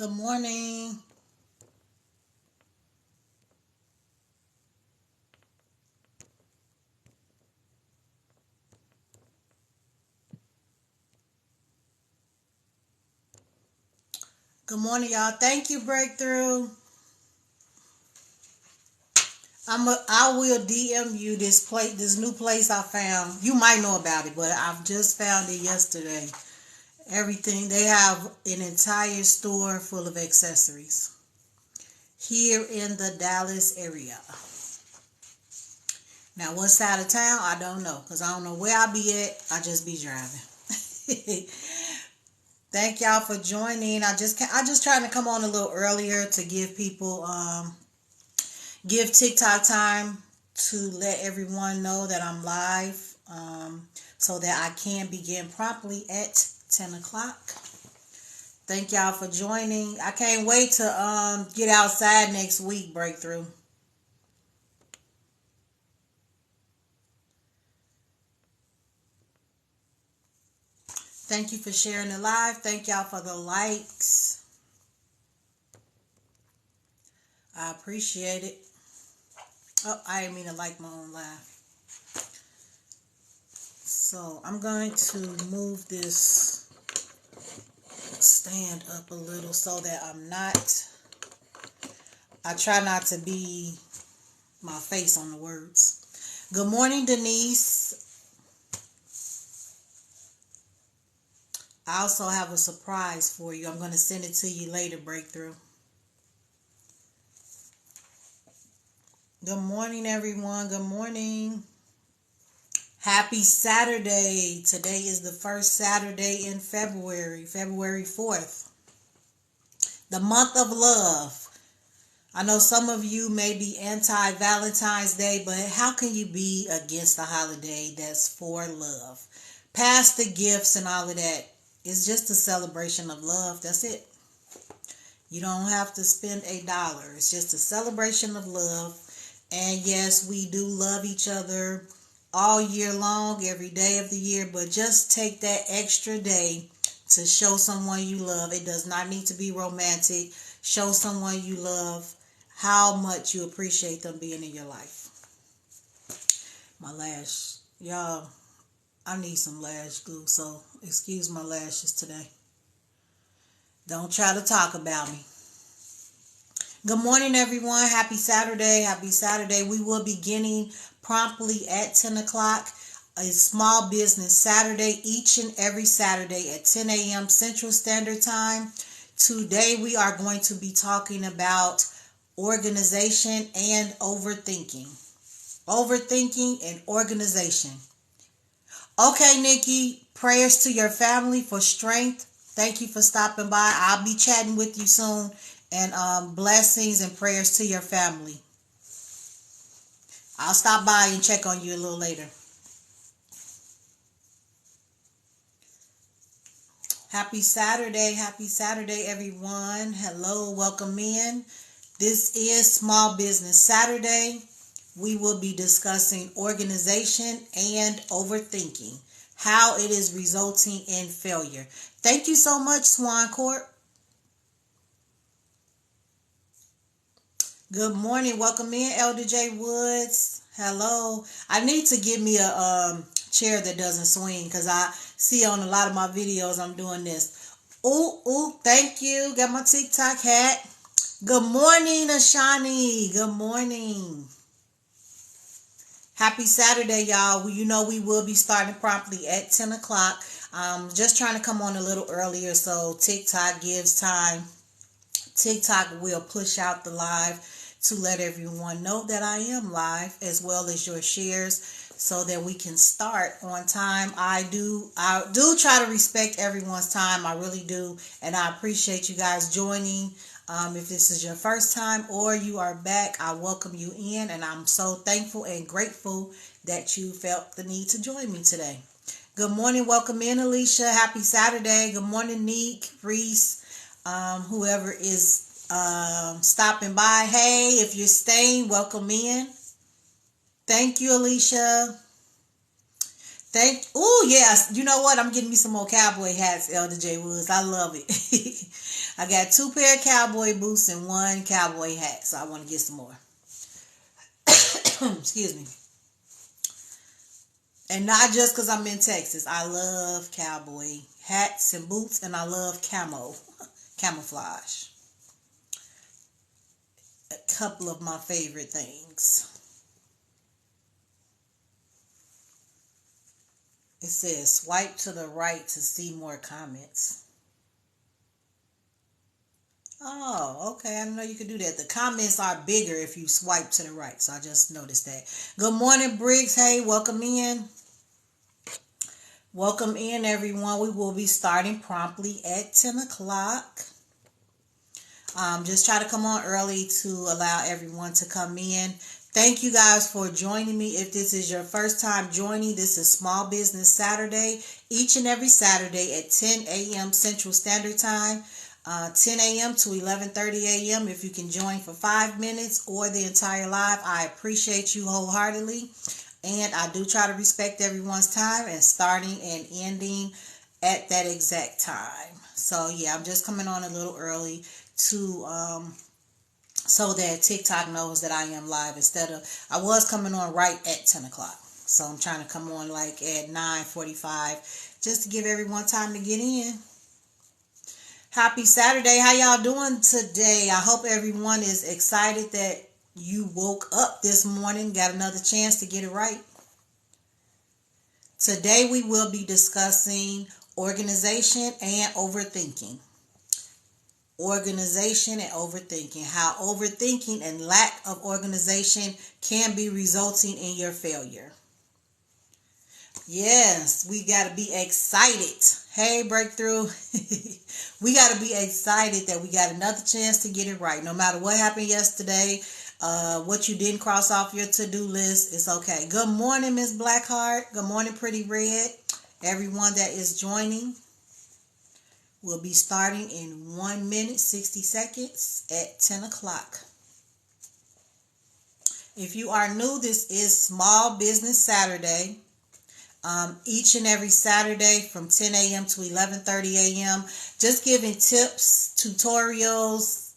Good morning. Good morning, y'all. Thank you, Breakthrough. I will DM you this new place I found. You might know about it, but I've just found it yesterday. Everything they have an entire store full of accessories here in the Dallas area. Now, what side of town? I don't know, because I don't know where I be at. I just be driving. Thank y'all for joining. I just trying to come on a little earlier to give people give TikTok time to let everyone know that I'm live, so that I can begin promptly at 10 o'clock. Thank y'all for joining. I can't wait to get outside next week, Breakthrough. Thank you for sharing the live. Thank y'all for the likes. I appreciate it. Oh, I didn't mean to like my own live. So I'm going to move this stand up a little so that I try not to be my face on the words. Good morning, Denise. I also have a surprise for you. I'm going to send it to you later, Breakthrough. Good morning, everyone. Good morning. Happy Saturday. Today is the first Saturday in February 4th. The month of love. I know some of you may be anti-Valentine's Day, but how can you be against a holiday that's for love? Past the gifts and all of that. It's just a celebration of love. That's it. You don't have to spend $1. It's just a celebration of love. And yes, we do love each other all year long, every day of the year, but just take that extra day to show someone you love. It does not need to be romantic. Show someone you love how much you appreciate them being in your life. My lash, y'all, I need some lash glue, so excuse my lashes today. Don't try to talk about me. Good morning, everyone. Happy Saturday. Happy Saturday. We will be beginning promptly at 10 o'clock. A small business Saturday, each and every Saturday at 10 a.m. Central Standard Time. Today, we are going to be talking about organization and overthinking. Overthinking and organization. Okay, Nikki, prayers to your family for strength. Thank you for stopping by. I'll be chatting with you soon. And blessings and prayers to your family. I'll stop by and check on you a little later. Happy Saturday. Happy Saturday, everyone. Hello, welcome in. This is Small Business Saturday. We will be discussing organization and overthinking, how it is resulting in failure. Thank you so much, Swan Court. Good morning. Welcome in, Elder J. Woods. Hello. I need to get me a chair that doesn't swing, because I see on a lot of my videos I'm doing this. Ooh, thank you. Got my TikTok hat. Good morning, Ashani. Good morning. Happy Saturday, y'all. You know we will be starting promptly at 10 o'clock. Just trying to come on a little earlier so TikTok gives time. TikTok will push out the live to let everyone know that I am live, as well as your shares, so that we can start on time. I do try to respect everyone's time. I really do. And I appreciate you guys joining. If this is your first time or you are back, I welcome you in. And I'm so thankful and grateful that you felt the need to join me today. Good morning. Welcome in, Alicia. Happy Saturday. Good morning, Neek, Reese, whoever is stopping by. Hey, if you're staying, welcome in. Thank you, Alicia. Oh, yes. You know what? I'm getting me some more cowboy hats, Elder J. Woods. I love it. I got 2 pair of cowboy boots and 1 cowboy hat, so I want to get some more. Excuse me. And not just because I'm in Texas. I love cowboy hats and boots, and I love camouflage. A couple of my favorite things. It says swipe to the right to see more comments. Oh, okay. I didn't know you could do that. The comments are bigger if you swipe to the right. So I just noticed that. Good morning, Briggs. Hey, welcome in. Welcome in, everyone. We will be starting promptly at 10 o'clock. Just try to come on early to allow everyone to come in. Thank you guys for joining me. If this is your first time joining, this is Small Business Saturday, each and every Saturday at 10 a.m. Central Standard Time, 10 a.m. to 11:30 a.m. If you can join for 5 minutes or the entire live, I appreciate you wholeheartedly. And I do try to respect everyone's time and starting and ending at that exact time. So yeah, I'm just coming on a little early to so that TikTok knows that I am live I was coming on right at 10 o'clock. So I'm trying to come on like at 9:45 just to give everyone time to get in. Happy Saturday. How y'all doing today? I hope everyone is excited that you woke up this morning, got another chance to get it right. Today we will be discussing organization and overthinking. Organization and overthinking. How overthinking and lack of organization can be resulting in your failure. Yes, we got to be excited. Hey, Breakthrough. We got to be excited that we got another chance to get it right. No matter what happened yesterday, what you didn't cross off your to-do list, it's okay. Good morning, Miss Blackheart. Good morning, Pretty Red. Everyone that is joining. We'll be starting in 1 minute, 60 seconds at 10 o'clock. If you are new, this is Small Business Saturday. Each and every Saturday from 10 a.m. to 11:30 a.m. Just giving tips, tutorials,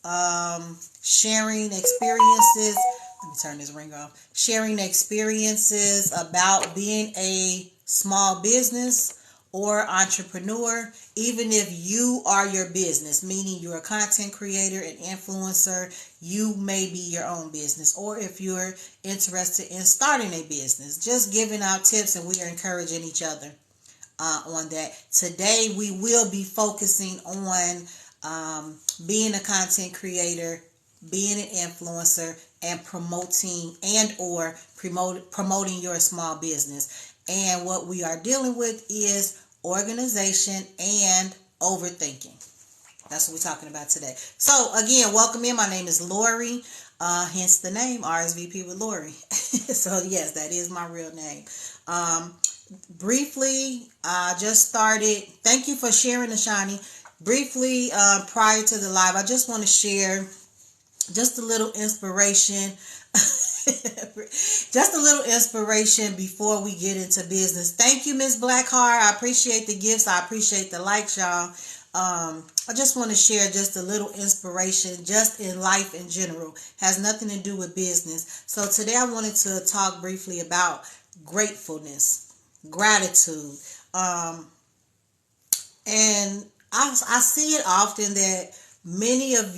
sharing experiences. Let me turn this ring off. Sharing experiences about being a small business or entrepreneur, even if you are your business, meaning you're a content creator and influencer, you may be your own business, or if you're interested in starting a business, just giving out tips, and we are encouraging each other on that. Today, we will be focusing on being a content creator, being an influencer, and promoting your small business. And what we are dealing with is organization and overthinking. That's what we're talking about today. So again, welcome in. My name is Lori, hence the name RSVP with Lori. So yes, that is my real name. Briefly, I just started. Thank you for sharing, Ashani. Briefly, prior to the live, I just want to share just a little inspiration. Just a little inspiration before we get into business. Thank you, Miss Blackheart. I appreciate the gifts. I appreciate the likes, y'all. I just want to share just a little inspiration just in life in general. Has nothing to do with business. So today I wanted to talk briefly about gratefulness, gratitude. And I see it often that many of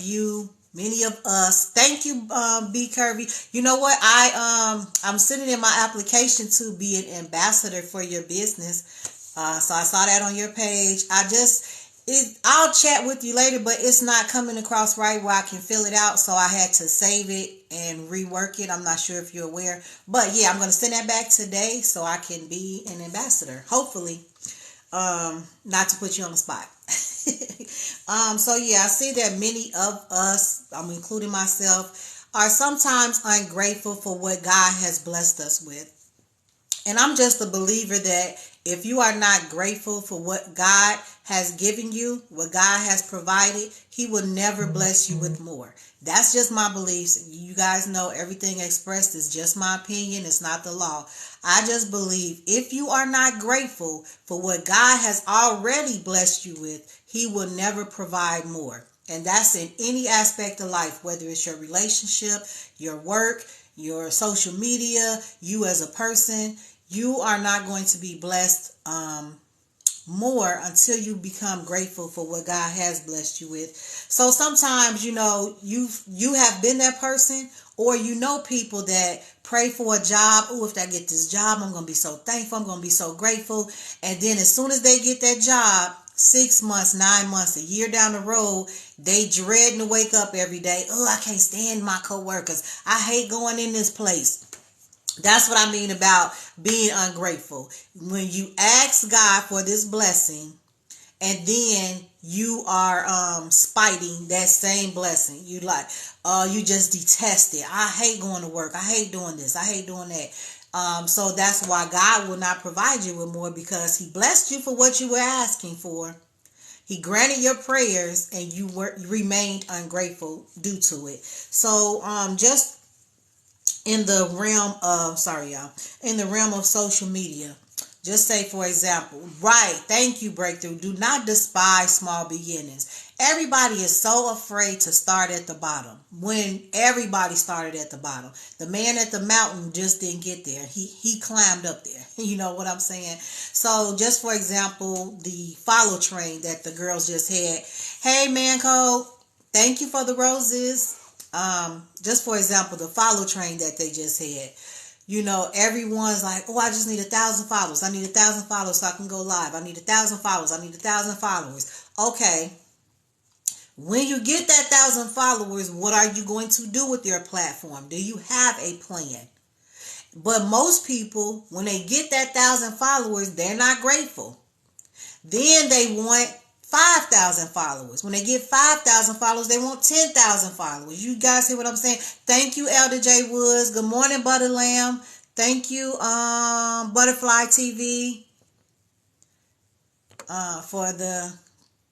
us, thank you, B Kirby. You know what? I'm sending in my application to be an ambassador for your business. So I saw that on your page. I'll chat with you later, but it's not coming across right where I can fill it out. So I had to save it and rework it. I'm not sure if you're aware, but yeah, I'm going to send that back today so I can be an ambassador. Hopefully, not to put you on the spot. So yeah, I see that many of us, I'm including myself, are sometimes ungrateful for what God has blessed us with. And I'm just a believer that If you are not grateful for what God has given you, what God has provided, He will never bless you with more. That's just my beliefs. You guys know everything expressed is just my opinion. It's not the law. I just believe if you are not grateful for what God has already blessed you with, He will never provide more. And that's in any aspect of life, whether it's your relationship, your work, your social media, you as a person. You are not going to be blessed more until you become grateful for what God has blessed you with. So sometimes, you have been that person, or people that pray for a job. Oh, if I get this job, I'm going to be so thankful. I'm going to be so grateful. And then as soon as they get that job, 6 months, 9 months, a year down the road, they dreading to wake up every day. Oh, I can't stand my coworkers. I hate going in this place. That's what I mean about being ungrateful. When you ask God for this blessing, and then you are spiting that same blessing. You you just detest it. I hate going to work. I hate doing this. I hate doing that. So that's why God will not provide you with more, because He blessed you for what you were asking for. He granted your prayers, and you remained ungrateful due to it. So just in the realm of, in the realm of social media, just say, for example, right, thank you, Breakthrough. Do not despise small beginnings. Everybody is so afraid to start at the bottom, when everybody started at the bottom. The man at the mountain just didn't get there. He climbed up there. You know what I'm saying? So just for example, the follow train that the girls just had. Hey, man code, thank you for the roses. Just for example, the follow train that they just had. Everyone's like, oh, I just need 1,000 followers. I need 1,000 followers so I can go live. I need 1,000 followers. I need 1,000 followers. Okay. When you get that 1,000 followers, what are you going to do with your platform? Do you have a plan? But most people, when they get that 1,000 followers, they're not grateful. Then they want 5,000 followers. When they get 5,000 followers, they want 10,000 followers. You guys hear what I'm saying? Thank you, Elder J Woods. Good morning, Butter Lamb. Thank you, Butterfly TV, for the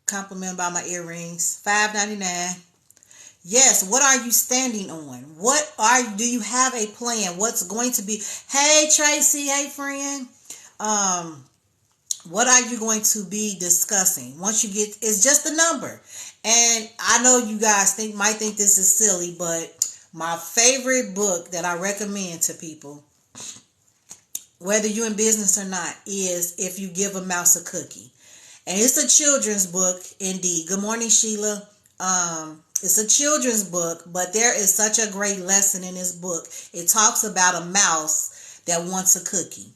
compliment about my earrings. $5.99. Yes, what are you standing on? Do you have a plan? What's going to be? Hey, Tracy. Hey, friend. What are you going to be discussing? Once you get, it's just a number. And I know you guys might think this is silly, but my favorite book that I recommend to people, whether you're in business or not, is If You Give a Mouse a Cookie. And it's a children's book indeed. Good morning, Sheila. It's a children's book, but there is such a great lesson in this book. It talks about a mouse that wants a cookie.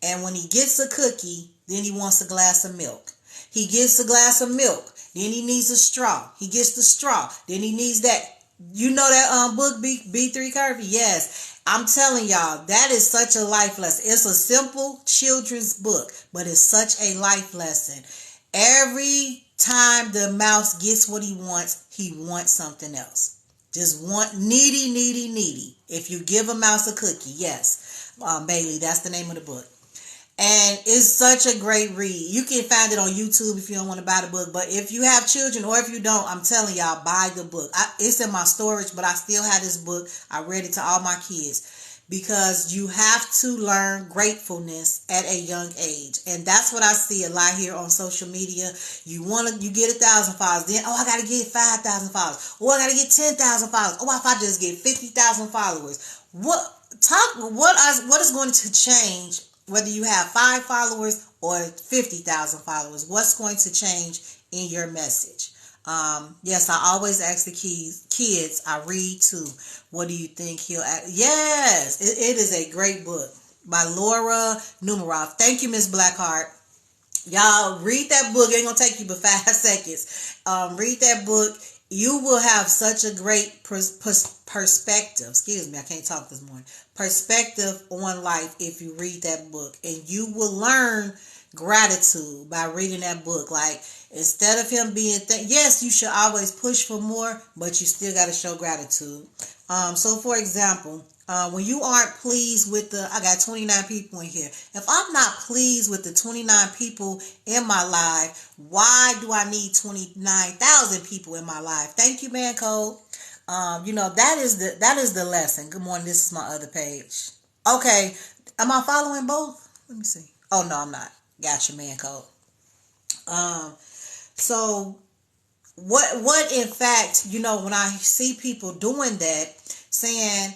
And when he gets a cookie, then he wants a glass of milk. He gets a glass of milk. Then he needs a straw. He gets the straw. Then he needs that. You know that book, B3 Curvy? Yes. I'm telling y'all, that is such a life lesson. It's a simple children's book, but it's such a life lesson. Every time the mouse gets what he wants something else. Just want needy. If You Give a Mouse a Cookie. Yes. Bailey, that's the name of the book. And it's such a great read. You can find it on YouTube if you don't want to buy the book. But if you have children, or if you don't, I'm telling y'all, buy the book. It's in my storage, but I still have this book. I read it to all my kids. Because you have to learn gratefulness at a young age. And that's what I see a lot here on social media. You get 1,000 followers. Then, I got to get 5,000 followers. I got to get 10,000 followers. If I just get 50,000 followers. What is going to change? Whether you have 5 followers or 50,000 followers, what's going to change in your message? Yes, I always ask the kids, I read too. What do you think he'll act? Yes, it is a great book by Laura Numeroff. Thank you, Miss Blackheart. Y'all read that book. It ain't going to take you but 5 seconds. Read that book. You will have such a great perspective. Excuse me, I can't talk this morning. Perspective on life if you read that book. And you will learn gratitude by reading that book. Like, instead of him being, yes, you should always push for more, but you still got to show gratitude. So, for example, When you aren't pleased with I got 29 people in here. If I'm not pleased with the 29 people in my life, why do I need 29,000 people in my life? Thank you, man code. That is the lesson. Good morning. This is my other page. Okay. Am I following both? Let me see. Oh no, I'm not. Gotcha, man code. So what in fact, when I see people doing that, saying,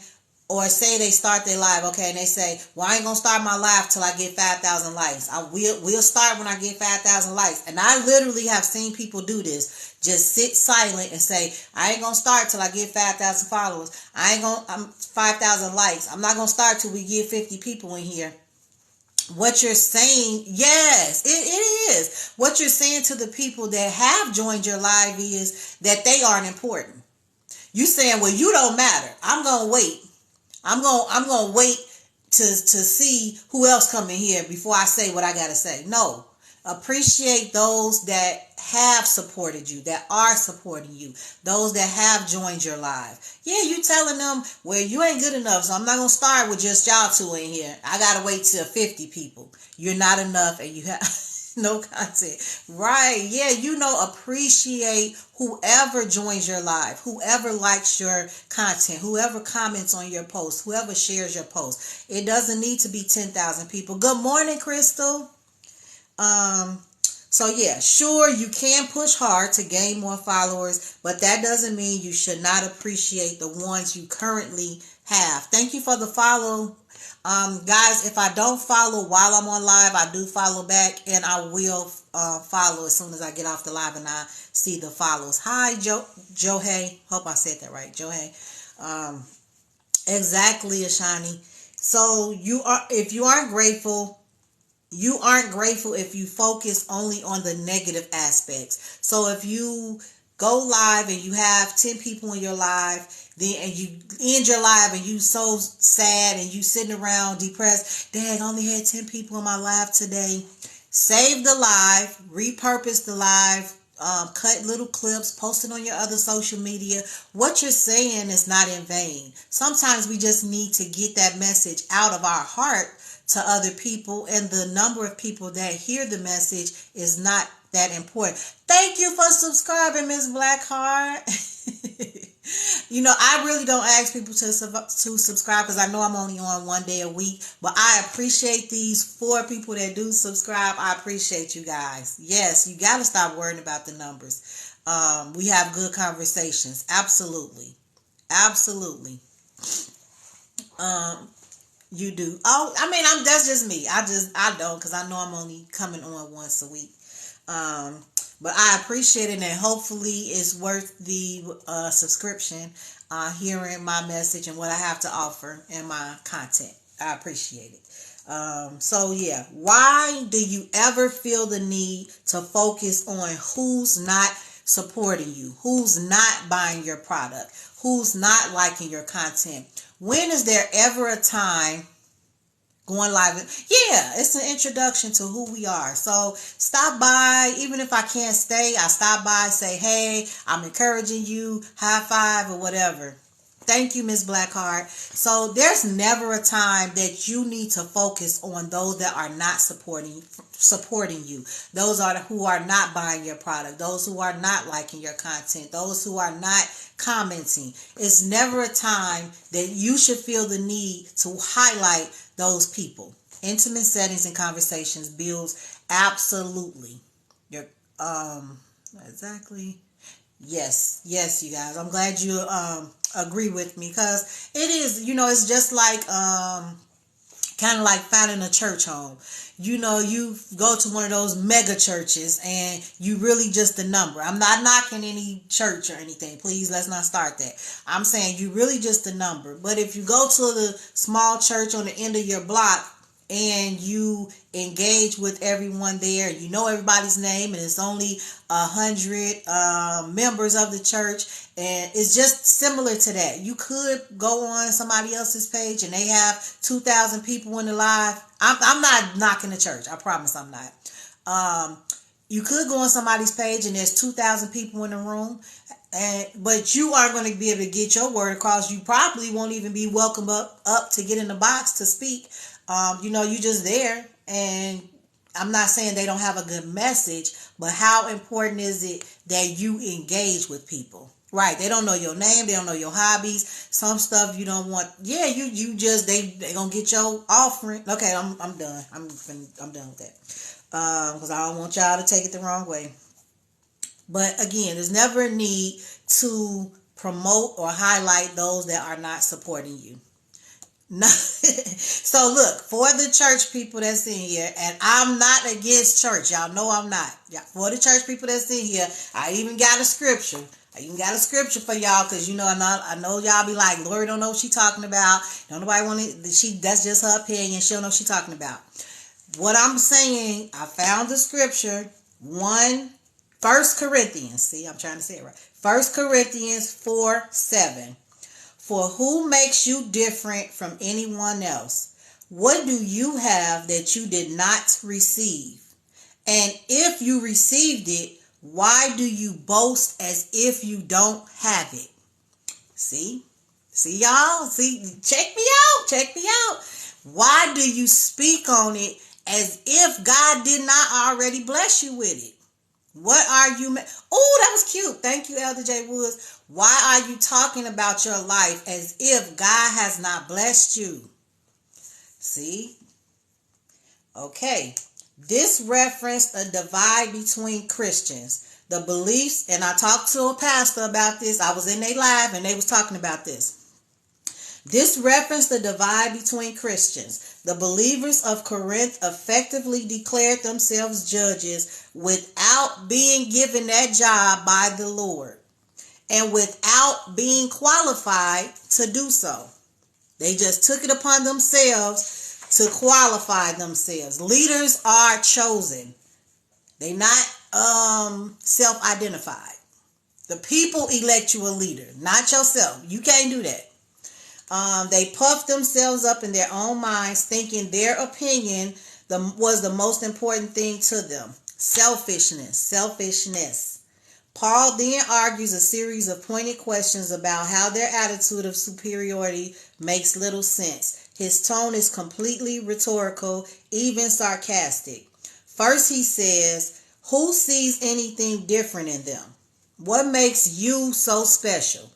or say they start their live, okay, and they say, well, I ain't gonna start my live till I get 5,000 likes. We'll start when I get 5,000 likes. And I literally have seen people do this. Just sit silent and say, I ain't gonna start till I get 5,000 followers. I'm 5,000 likes. I'm not gonna start till we get 50 people in here. What you're saying, yes, it is. What you're saying to the people that have joined your live is that they aren't important. You saying, well, you don't matter. I'm gonna wait. I'm gonna wait to see who else come in here before I say what I gotta say. No. Appreciate those that have supported you, that are supporting you, those that have joined your live. Yeah, you telling them, well, you ain't good enough, so I'm not gonna start with just y'all two in here. I gotta wait till 50 people. You're not enough, and you have no content. Right? Yeah, appreciate whoever joins your live, whoever likes your content, whoever comments on your post, whoever shares your post. It doesn't need to be 10,000 people. Good morning, Crystal. So yeah, sure, you can push hard to gain more followers, but that doesn't mean you should not appreciate the ones you currently have. Thank you for the follow. Guys, if I don't follow while I'm on live, I do follow back, and I will follow as soon as I get off the live and I see the follows. Hi, Johay. Hope I said that right, Johay. Exactly, Ashani. So if you aren't grateful, you aren't grateful if you focus only on the negative aspects. So if you go live and you have 10 people in your live, and you end your live and you so sad and you sitting around depressed, dang, I only had 10 people in my live today. Save the live, repurpose the live, cut little clips, post it on your other social media. What you're saying is not in vain. Sometimes we just need to get that message out of our heart to other people, and the number of people that hear the message is not that important. Thank you for subscribing, Miss Blackheart. I really don't ask people to subscribe because I know I'm only on one day a week, but I appreciate these 4 people that do subscribe. I appreciate you guys. Yes, you got to stop worrying about the numbers. We have good conversations. Absolutely. Absolutely. You do. Oh, I mean, that's just me. I don't, because I know I'm only coming on once a week. But I appreciate it, and hopefully it's worth the subscription, hearing my message and what I have to offer and my content. I appreciate it. So yeah, why do you ever feel the need to focus on who's not supporting you, who's not buying your product, who's not liking your content? When is there ever a time going live? Yeah, it's an introduction to who we are. So stop by, even if I can't stay, I stop by, say, hey, I'm encouraging you, high five or whatever. Thank you, Miss Blackheart. So there's never a time that you need to focus on those that are not supporting you. Those who are not buying your product. Those who are not liking your content. Those who are not commenting. It's never a time that you should feel the need to highlight those people. Intimate settings and conversations builds absolutely. Exactly. Yes, you guys. I'm glad you agree with me, because it is, it's just like kind of like finding a church home. You go to one of those mega churches and you really just a number. I'm not knocking any church or anything. Please, let's not start that. I'm saying you really just a number. But if you go to the small church on the end of your block and you engage with everyone there, you know everybody's name, and it's only 100 members of the church, and it's just similar to that. You could go on somebody else's page and they have 2,000 people in the live. I'm not knocking the church. I promise I'm not. You could go on somebody's page and there's 2,000 people in the room. But you are going to be able to get your word across. You probably won't even be welcome up to get in the box to speak. You just there. And I'm not saying they don't have a good message, but how important is it that you engage with people? Right. They don't know your name. They don't know your hobbies. Some stuff you don't want. Yeah, you just, they going to get your offering. Okay, I'm done. I'm done with that. Because I don't want y'all to take it the wrong way. But again, there's never a need to promote or highlight those that are not supporting you. No. So look, for the church people that's in here, and I'm not against church. Y'all know I'm not. For the church people that's in here, I even got a scripture. For y'all because, I know y'all be like, Lori don't know what she talking about. Don't nobody want it. That's just her opinion. She don't know what she talking about. What I'm saying, I found the scripture, 1 Corinthians. See, I'm trying to say it right. 1 Corinthians 4:7. For who makes you different from anyone else? What do you have that you did not receive? And if you received it, why do you boast as if you don't have it? See y'all? Check me out. Why do you speak on it as if God did not already bless you with it? What are you? Oh, that was cute. Thank you, Elder J. Woods. Why are you talking about your life as if God has not blessed you? See? Okay. This referenced a divide between Christians. The beliefs, and I talked to a pastor about this. I was in their live and they was talking about this. This referenced the divide between Christians. The believers of Corinth effectively declared themselves judges without being given that job by the Lord and without being qualified to do so. They just took it upon themselves to qualify themselves. Leaders are chosen. They're not self-identified. The people elect you a leader, not yourself. You can't do that. They puffed themselves up in their own minds, thinking their opinion was the most important thing to them. Selfishness. Paul then argues a series of pointed questions about how their attitude of superiority makes little sense. His tone is completely rhetorical, even sarcastic. First, he says, who sees anything different in them? What makes you so special?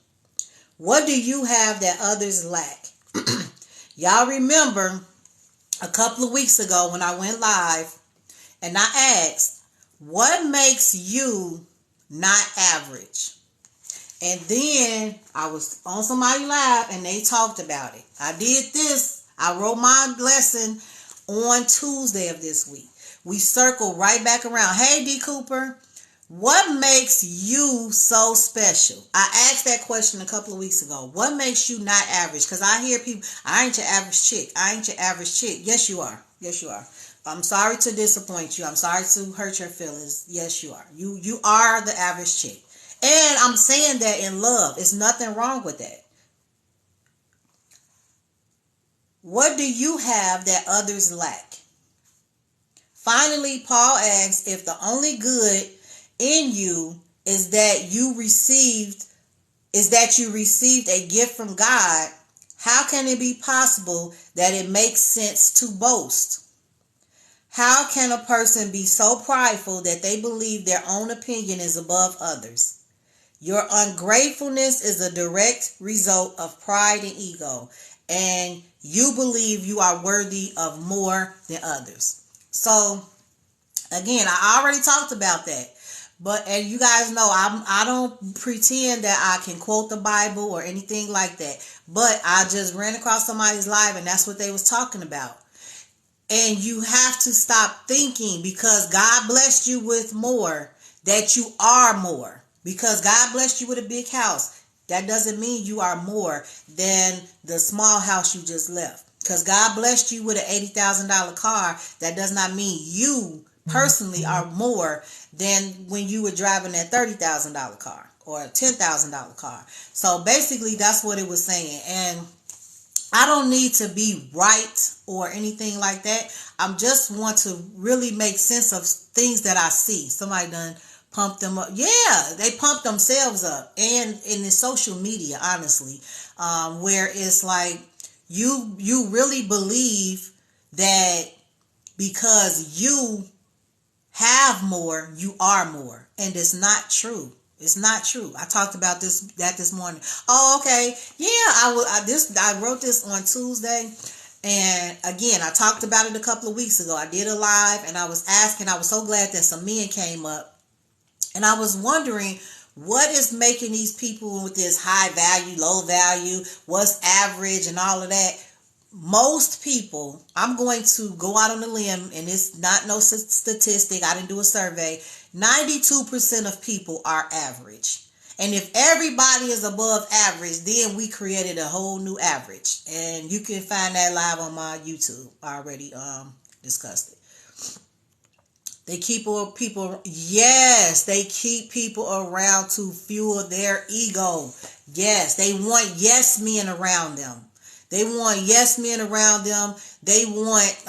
What do you have that others lack? Y'all remember a couple of weeks ago when I went live and I asked, what makes you not average? And then I was on somebody live and they talked about it. I did this. I wrote my lesson on Tuesday of this week. We circled right back around. Hey, D. Cooper. What makes you so special? I asked that question a couple of weeks ago. What makes you not average? Because I hear people, I ain't your average chick. Yes, you are. I'm sorry to disappoint you. I'm sorry to hurt your feelings. Yes, you are. You are the average chick. And I'm saying that in love. There's nothing wrong with that. What do you have that others lack? Finally, Paul asks if the only good in you is that you received a gift from God, how can it be possible that it makes sense to boast? How can a person be so prideful that they believe their own opinion is above others? Your ungratefulness is a direct result of pride and ego, and you believe you are worthy of more than others. So, again, I already talked about that. And you guys know I don't pretend that I can quote the Bible or anything like that. But I just ran across somebody's live and that's what they was talking about. And you have to stop thinking because God blessed you with more that you are more. Because God blessed you with a big house. That doesn't mean you are more than the small house you just left. Because God blessed you with an $80,000 car. That does not mean you personally are more than when you were driving that $30,000 car or a $10,000 car. So basically that's what it was saying. And I don't need to be right or anything like that. I just want to really make sense of things that I see. Somebody done Pump them up. Yeah, they pump themselves up. And in the social media, honestly, where it's like you really believe that because you have more, you are more. And it's not true. It's not true. I talked about this morning. Oh, okay. Yeah, I wrote this on Tuesday. And again, I talked about it a couple of weeks ago. I did a live and I was so glad that some men came up. And I was wondering, what is making these people with this high value, low value, what's average and all of that? Most people, I'm going to go out on a limb, and it's not no statistic. I didn't do a survey. 92% of people are average. And if everybody is above average, then we created a whole new average. And you can find that live on my YouTube. I already discussed it. They keep people, yes, they keep people around to fuel their ego. Yes, they want yes men around them. They want yes men around them. They want,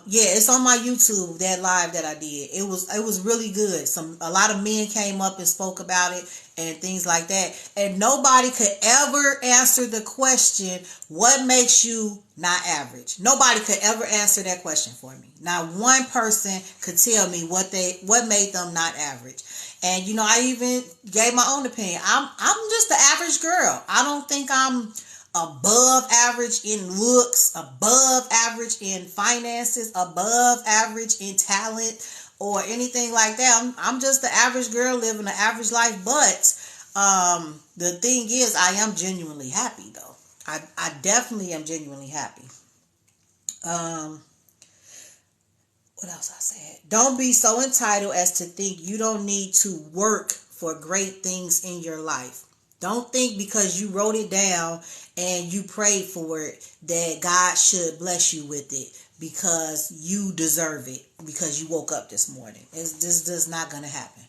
it's on my YouTube, that live that I did. It was really good. A lot of men came up and spoke about it and things like that. And nobody could ever answer the question, what makes you not average? Nobody could ever answer that question for me. Not one person could tell me what made them not average. And I even gave my own opinion. I'm just the average girl. I don't think I'm above average in looks, above average in finances, above average in talent, or anything like that. I'm just the average girl living an average life. But the thing is, I am genuinely happy though. I definitely am genuinely happy. What else I said? Don't be so entitled as to think you don't need to work for great things in your life. Don't think because you wrote it down and you prayed for it that God should bless you with it because you deserve it because you woke up this morning. This is not going to happen.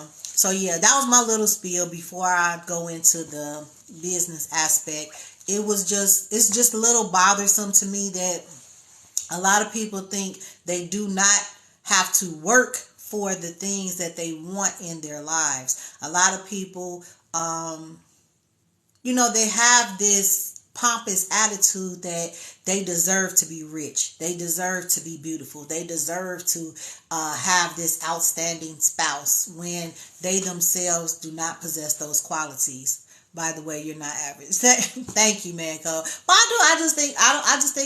So yeah, that was my little spiel before I go into the business aspect. It's just a little bothersome to me that a lot of people think they do not have to work for the things that they want in their lives. A lot of people, they have this pompous attitude that they deserve to be rich. They deserve to be beautiful. They deserve to have this outstanding spouse when they themselves do not possess those qualities. By the way, you're not average. Thank you, man. But I just think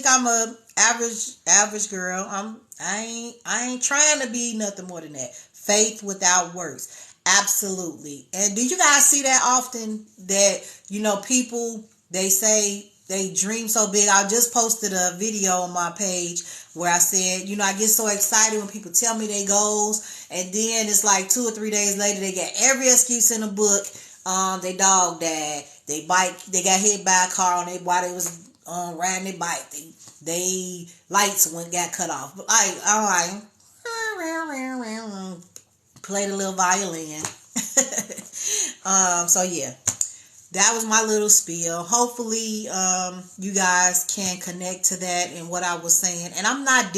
I'm a average girl. I ain't trying to be nothing more than that. Faith without works. Absolutely. And do you guys see that often that, people, they say they dream so big? I just posted a video on my page where I said, I get so excited when people tell me their goals. And then it's like 2 or 3 days later, they get every excuse in the book. They dog died. They got hit by a car while they was riding their bike. They lights got cut off. But all right. Played a little violin. So yeah, that was my little spiel. Hopefully, you guys can connect to that and what I was saying. And I'm not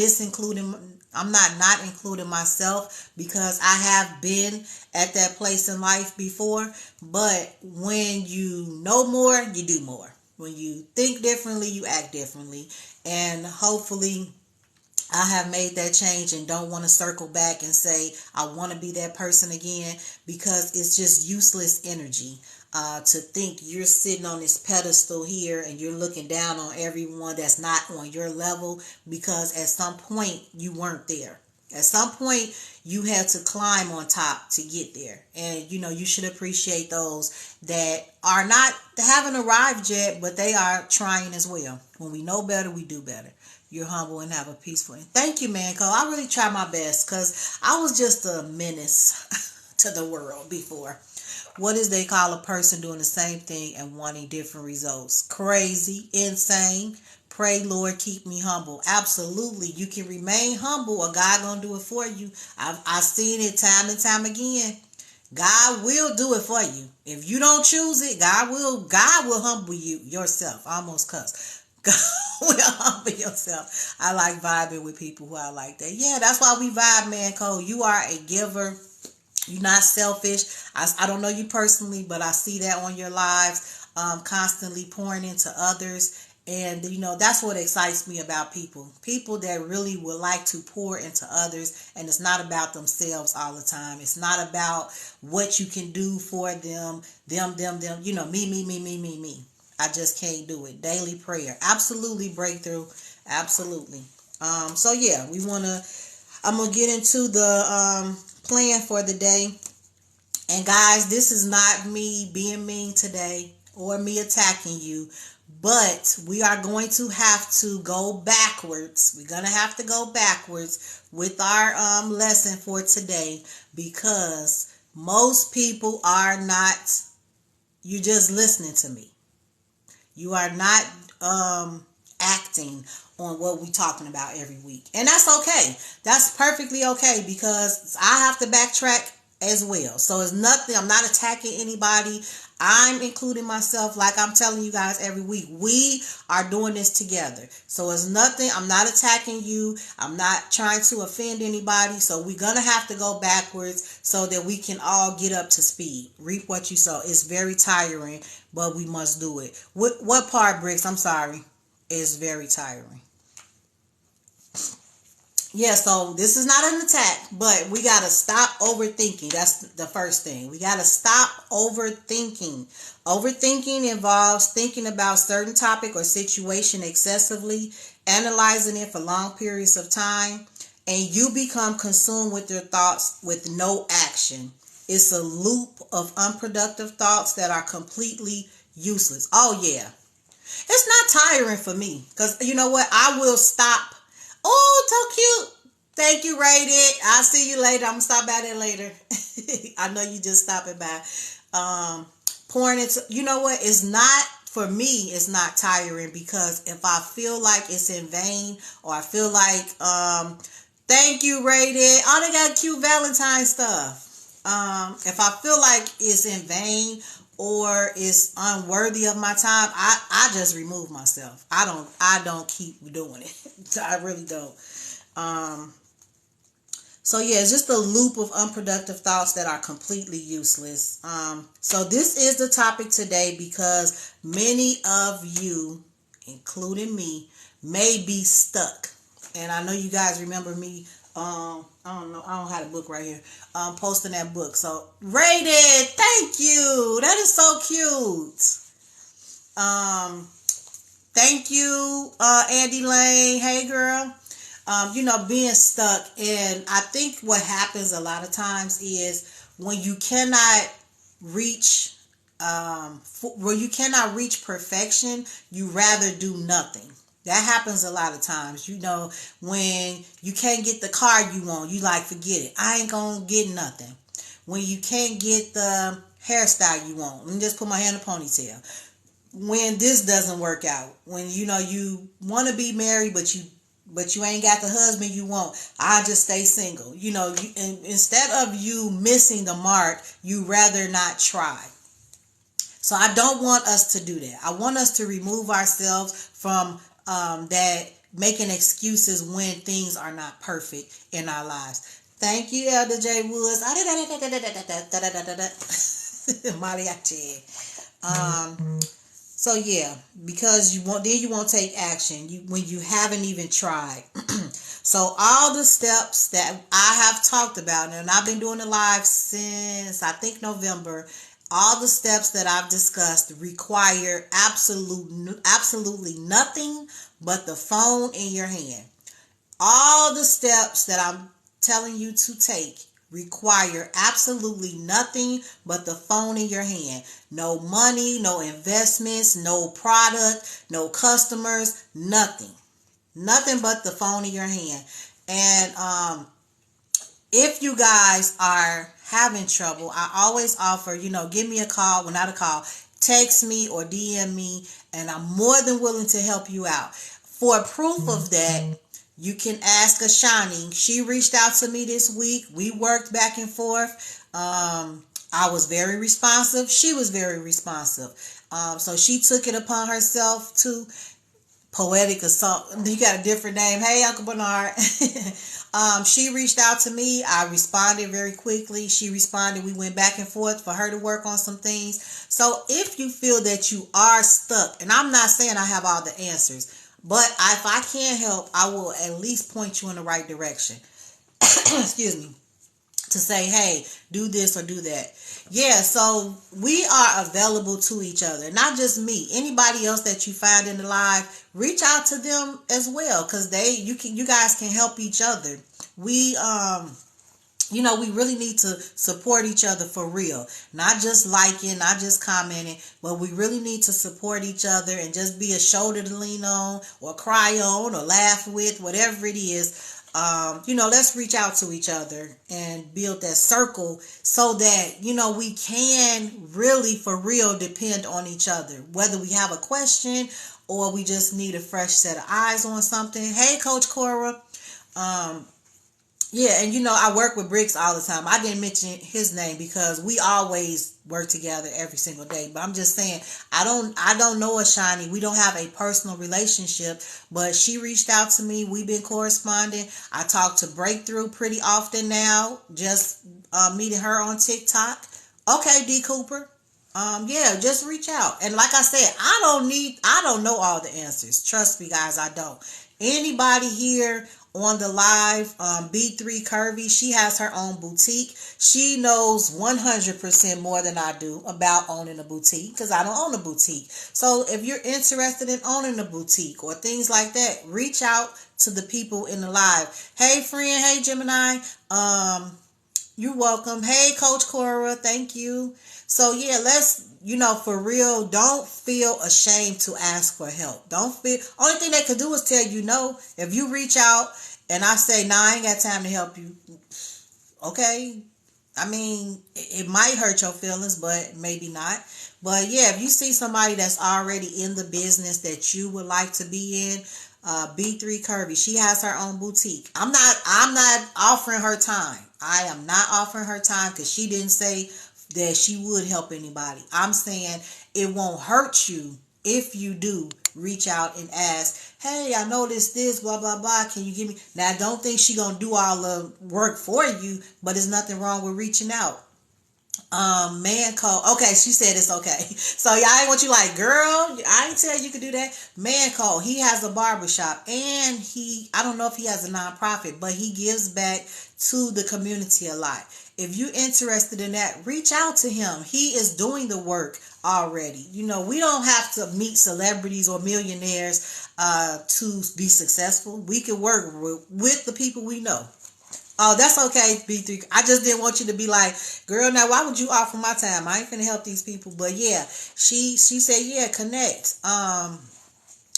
not including myself because I have been at that place in life before. But when you know more, you do more. When you think differently, you act differently. And hopefully I have made that change and don't want to circle back and say I want to be that person again, because it's just useless energy to think you're sitting on this pedestal here and you're looking down on everyone that's not on your level, because at some point you weren't there. At some point you had to climb on top to get there. And you should appreciate those that are not, haven't arrived yet, but they are trying as well. When we know better, we do better. You're humble and have a peaceful. And thank you, man, because I really try my best, because I was just a menace to the world before. What is they call a person doing the same thing and wanting different results? Crazy, insane. Pray, Lord, keep me humble. Absolutely. You can remain humble or God gonna do it for you. I've seen it time and time again. God will do it for you. If you don't choose it, God will humble you yourself. I almost cussed. God will humble yourself. I like vibing with people who are like that. Yeah, that's why we vibe, man, Cole. You are a giver. You're not selfish. I don't know you personally, but I see that on your lives, constantly pouring into others. And, that's what excites me about people. People that really would like to pour into others. And it's not about themselves all the time. It's not about what you can do for them, them, me. I just can't do it. Daily prayer. Absolutely breakthrough. Absolutely. So yeah, I'm going to get into the plan for the day. And guys, this is not me being mean today or me attacking you, but we are going to have to go backwards. We're going to have to go backwards with our lesson for today, because most people are not, you just listening to me. You are not acting on what we're talking about every week. And that's okay. That's perfectly okay, because I have to backtrack as well. So it's nothing. I'm not attacking anybody. I'm including myself, like I'm telling you guys every week. We are doing this together. So it's nothing. I'm not attacking you. I'm not trying to offend anybody. So we're going to have to go backwards so that we can all get up to speed. Reap what you sow. It's very tiring, but we must do it. What part, Bricks? I'm sorry. It's very tiring. Yeah, so this is not an attack, but we got to stop overthinking. That's the first thing. We got to stop overthinking. Overthinking involves thinking about certain topic or situation excessively, analyzing it for long periods of time, and you become consumed with your thoughts with no action. It's a loop of unproductive thoughts that are completely useless. Oh, yeah. It's not tiring for me, because you know what? I will stop. Oh, so cute. Thank you, Rated. I'll see you later. I'm going to stop by there later. I know you just stopping by. Pouring into, you know what? It's not, for me, it's not tiring, because if I feel like it's in vain, or I feel like, thank you, Rated. Oh, they got cute Valentine stuff. If I feel like it's in vain or it's unworthy of my time, I just remove myself. I don't keep doing it. I really don't. So yeah, it's just a loop of unproductive thoughts that are completely useless. So this is the topic today, because many of you, including me, may be stuck. And I know you guys remember me. I don't know. I don't have a book right here. Posting that book. So Rated, thank you. That is so cute. Thank you, Andy Lane. Hey, girl. Being stuck. And I think what happens a lot of times is when you cannot reach, perfection, you rather do nothing. That happens a lot of times. When you can't get the car you want, you like, forget it. I ain't gonna get nothing. When you can't get the hairstyle you want, let me just put my hair in a ponytail. When this doesn't work out, when you want to be married, but you ain't got the husband you want, I just stay single. Instead of you missing the mark, you rather not try. So I don't want us to do that. I want us to remove ourselves from that making excuses when things are not perfect in our lives. Thank you, Elder J. Woods. Mariachi. So yeah, because you won't take action when you haven't even tried. So all the steps that I have talked about, and I've been doing it live since I think November. All the steps that I've discussed require absolutely nothing but the phone in your hand. All the steps that I'm telling you to take require absolutely nothing but the phone in your hand. No money, no investments, no product, no customers, nothing. Nothing but the phone in your hand. And if you guys are having trouble, I always offer, give me a call. Well, not a call. Text me or DM me, and I'm more than willing to help you out. For proof of that, you can ask Ashani. She reached out to me this week. We worked back and forth. I was very responsive. She was very responsive. So she took it upon herself to Poetic Assault. You got a different name. Hey, Uncle Bernard. She reached out to me. I responded very quickly. She responded. We went back and forth for her to work on some things. So if you feel that you are stuck, and I'm not saying I have all the answers, but if I can't help, I will at least point you in the right direction. Excuse me. To say, hey, do this or do that. Yeah, so we are available to each other. Not just me. Anybody else that you find in the live, reach out to them as well. Because you guys can help each other. We we really need to support each other for real. Not just liking, not just commenting, but we really need to support each other and just be a shoulder to lean on or cry on or laugh with, whatever it is. Let's reach out to each other and build that circle so that, we can really for real depend on each other. Whether we have a question or we just need a fresh set of eyes on something. Hey, Coach Cora. Yeah, and I work with Bricks all the time. I didn't mention his name because we always work together every single day. But I'm just saying, I don't know a Shiny. We don't have a personal relationship, but she reached out to me. We've been corresponding. I talk to Breakthrough pretty often now. Just meeting her on TikTok. Okay, D Cooper. Just reach out. And like I said, I don't know all the answers. Trust me, guys, I don't. Anybody here on the live, B3 Curvy, she has her own boutique. She knows 100% more than I do about owning a boutique because I don't own a boutique. So if you're interested in owning a boutique or things like that, reach out to the people in the live. Hey, friend. Hey, Gemini. You're welcome. Hey, Coach Cora. Thank you. So yeah, let's, for real, don't feel ashamed to ask for help. Only thing they could do is tell you no. If you reach out and I say, nah, I ain't got time to help you. Okay. I mean, it might hurt your feelings, but maybe not. But yeah, if you see somebody that's already in the business that you would like to be in, B3 Curvy, she has her own boutique. I'm not offering her time. I am not offering her time because she didn't say that she would help anybody. I'm saying it won't hurt you if you do reach out and ask, hey, I noticed this, blah, blah, blah. Can you give me? Now, I don't think she's going to do all the work for you, but there's nothing wrong with reaching out. Man code. Okay, she said it's okay. So y'all ain't what you like, girl. I ain't tell you could do that. Man code. He has a barbershop and I don't know if he has a nonprofit, but he gives back to the community a lot. If you're interested in that, reach out to him. He is doing the work already. We don't have to meet celebrities or millionaires to be successful. We can work with the people we know. Oh, that's okay, B3. I just didn't want you to be like, girl, now why would you offer my time? I ain't finna help these people. But yeah, she said, yeah, connect.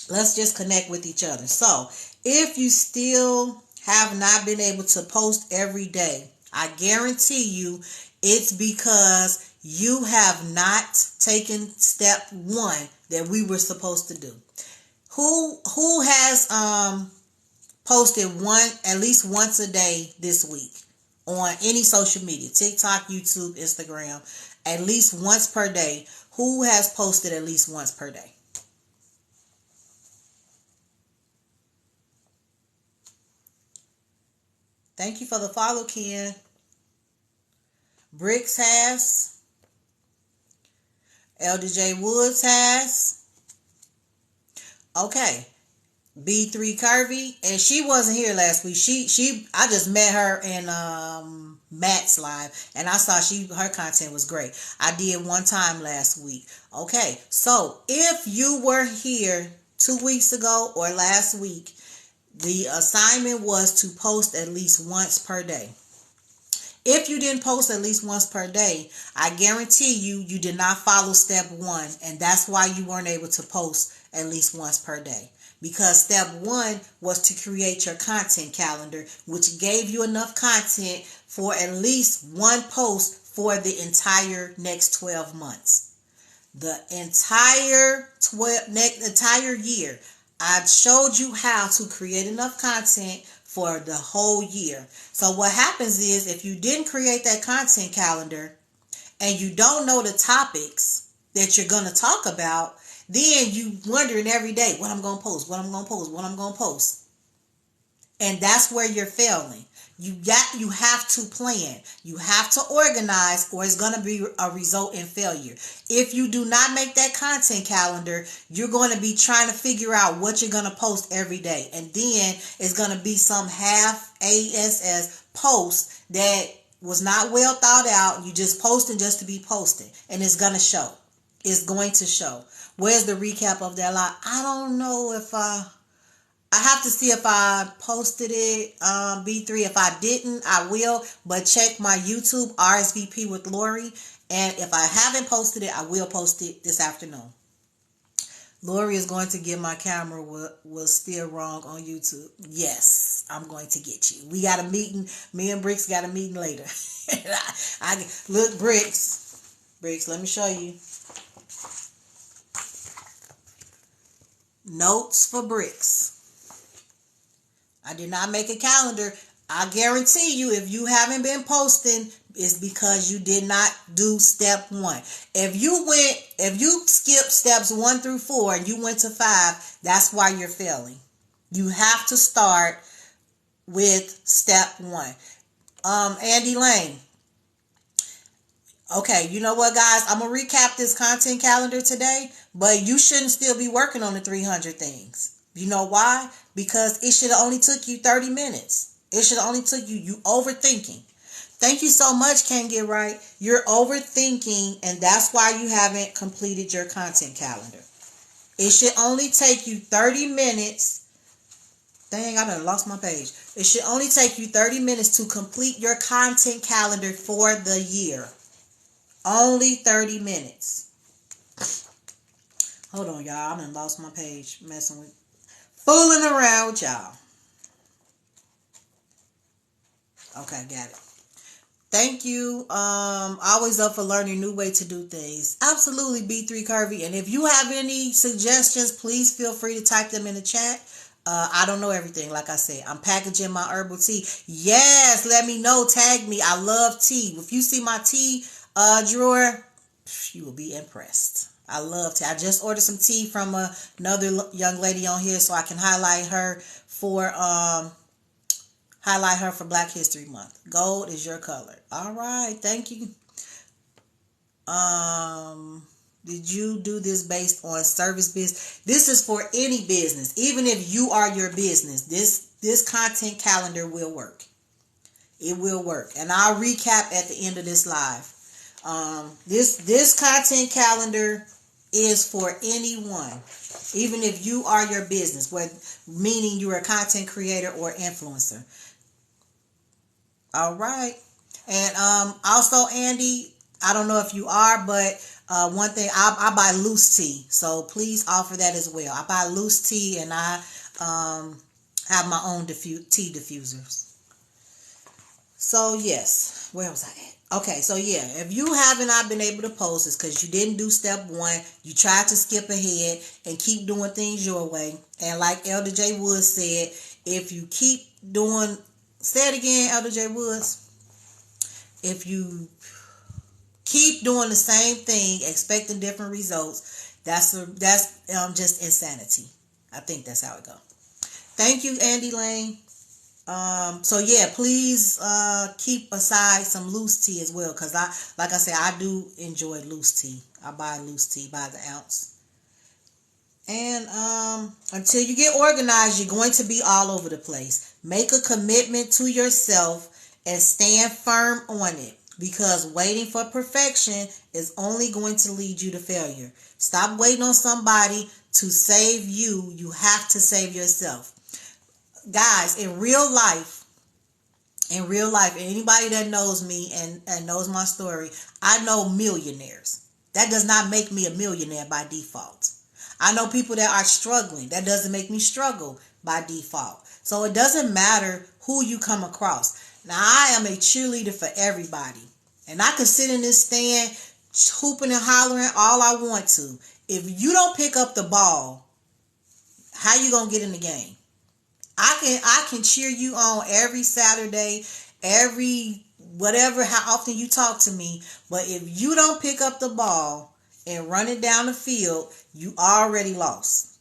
Let's just connect with each other. So if you still have not been able to post every day, I guarantee you it's because you have not taken step one that we were supposed to do. Who has posted at least once a day this week on any social media, TikTok, YouTube, Instagram, at least once per day? Who has posted at least once per day? Thank you for the follow, Ken. Bricks has. Elder J Woods has. Okay. B3 Curvy, and she wasn't here last week. I just met her in Matt's live, and I saw her content was great. I did one time last week. Okay, so if you were here 2 weeks ago or last week, the assignment was to post at least once per day. If you didn't post at least once per day, I guarantee you did not follow step one, and that's why you weren't able to post at least once per day. Because step one was to create your content calendar, which gave you enough content for at least one post for the entire next 12 months. The entire year. I showed you how to create enough content for the whole year. So what happens is if you didn't create that content calendar and you don't know the topics that you're going to talk about, Then you wondering every day what I'm going to post, what I'm going to post, what I'm going to post. And that's where you're failing. You have to plan. You have to organize, or it's going to be a result in failure. If you do not make that content calendar, you're going to be trying to figure out what you're going to post every day. And then it's going to be some half ass post that was not well thought out. You just posting just to be posting. And it's going to show. It's going to show. Where's the recap of that lie? I don't know if I have to see if I posted it, B3. If I didn't, I will. But check my YouTube, RSVP with Lori. And if I haven't posted it, I will post it this afternoon. Lori is going to get my camera was still wrong on YouTube. Yes, I'm going to get you. We got a meeting. Me and Bricks got a meeting later. Look, Bricks, let me show you. Notes for Bricks. I did not make a calendar. I guarantee you, if you haven't been posting, it's because you did not do step 1. If you skipped steps 1 through 4 and you went to 5, that's why you're failing. You have to start with step 1. Andy Lane. Okay, you know what, guys? I'm going to recap this content calendar today, but you shouldn't still be working on the 300 things. You know why? Because it should have only took you 30 minutes. It should have only took you overthinking. Thank you so much, Can't Get Right. You're overthinking, and that's why you haven't completed your content calendar. It should only take you 30 minutes. Dang, I done lost my page. It should only take you 30 minutes to complete your content calendar for the year. Only 30 minutes. Hold on, y'all. I done lost my page. Fooling around with y'all. Okay, got it. Thank you. Always up for learning new way to do things. Absolutely, B3 Curvy. And if you have any suggestions, please feel free to type them in the chat. I don't know everything, like I said. I'm packaging my herbal tea. Yes, let me know. Tag me. I love tea. If you see my tea drawer, you will be impressed. I love tea. I just ordered some tea from another young lady on here, so I can highlight her for Black History Month. Gold is your color. All right, thank you. Did you do this based on service business? This is for any business. Even if you are your business, this content calendar will work. It will work, and I'll recap at the end of this live. This content calendar is for anyone, even if you are your business, meaning you're a content creator or influencer. All right. And also, Andy, I don't know if you are, but one thing, I buy loose tea, so please offer that as well. I buy loose tea, and I have my own tea diffusers. So yes, where was I at? Okay, so yeah, if you have not been able to post, it's because you didn't do step 1. You tried to skip ahead and keep doing things your way. And like Elder J. Woods said, if you keep doing, say it again, Elder J. Woods. If you keep doing the same thing, expecting different results, that's just insanity. I think that's how it goes. Thank you, Andy Lane. So yeah, please keep aside some loose tea as well, because like I said, I do enjoy loose tea. I buy loose tea by the ounce. And until you get organized, you're going to be all over the place. Make a commitment to yourself and stand firm on it, because waiting for perfection is only going to lead you to failure. Stop waiting on somebody to save you. You have to save yourself. Guys, in real life, anybody that knows me and knows my story, I know millionaires. That does not make me a millionaire by default. I know people that are struggling. That doesn't make me struggle by default. So it doesn't matter who you come across. Now, I am a cheerleader for everybody. And I can sit in this stand hooping and hollering all I want to. If you don't pick up the ball, how you going to get in the game? I can cheer you on every Saturday, every whatever, how often you talk to me. But if you don't pick up the ball and running down the field, you already lost.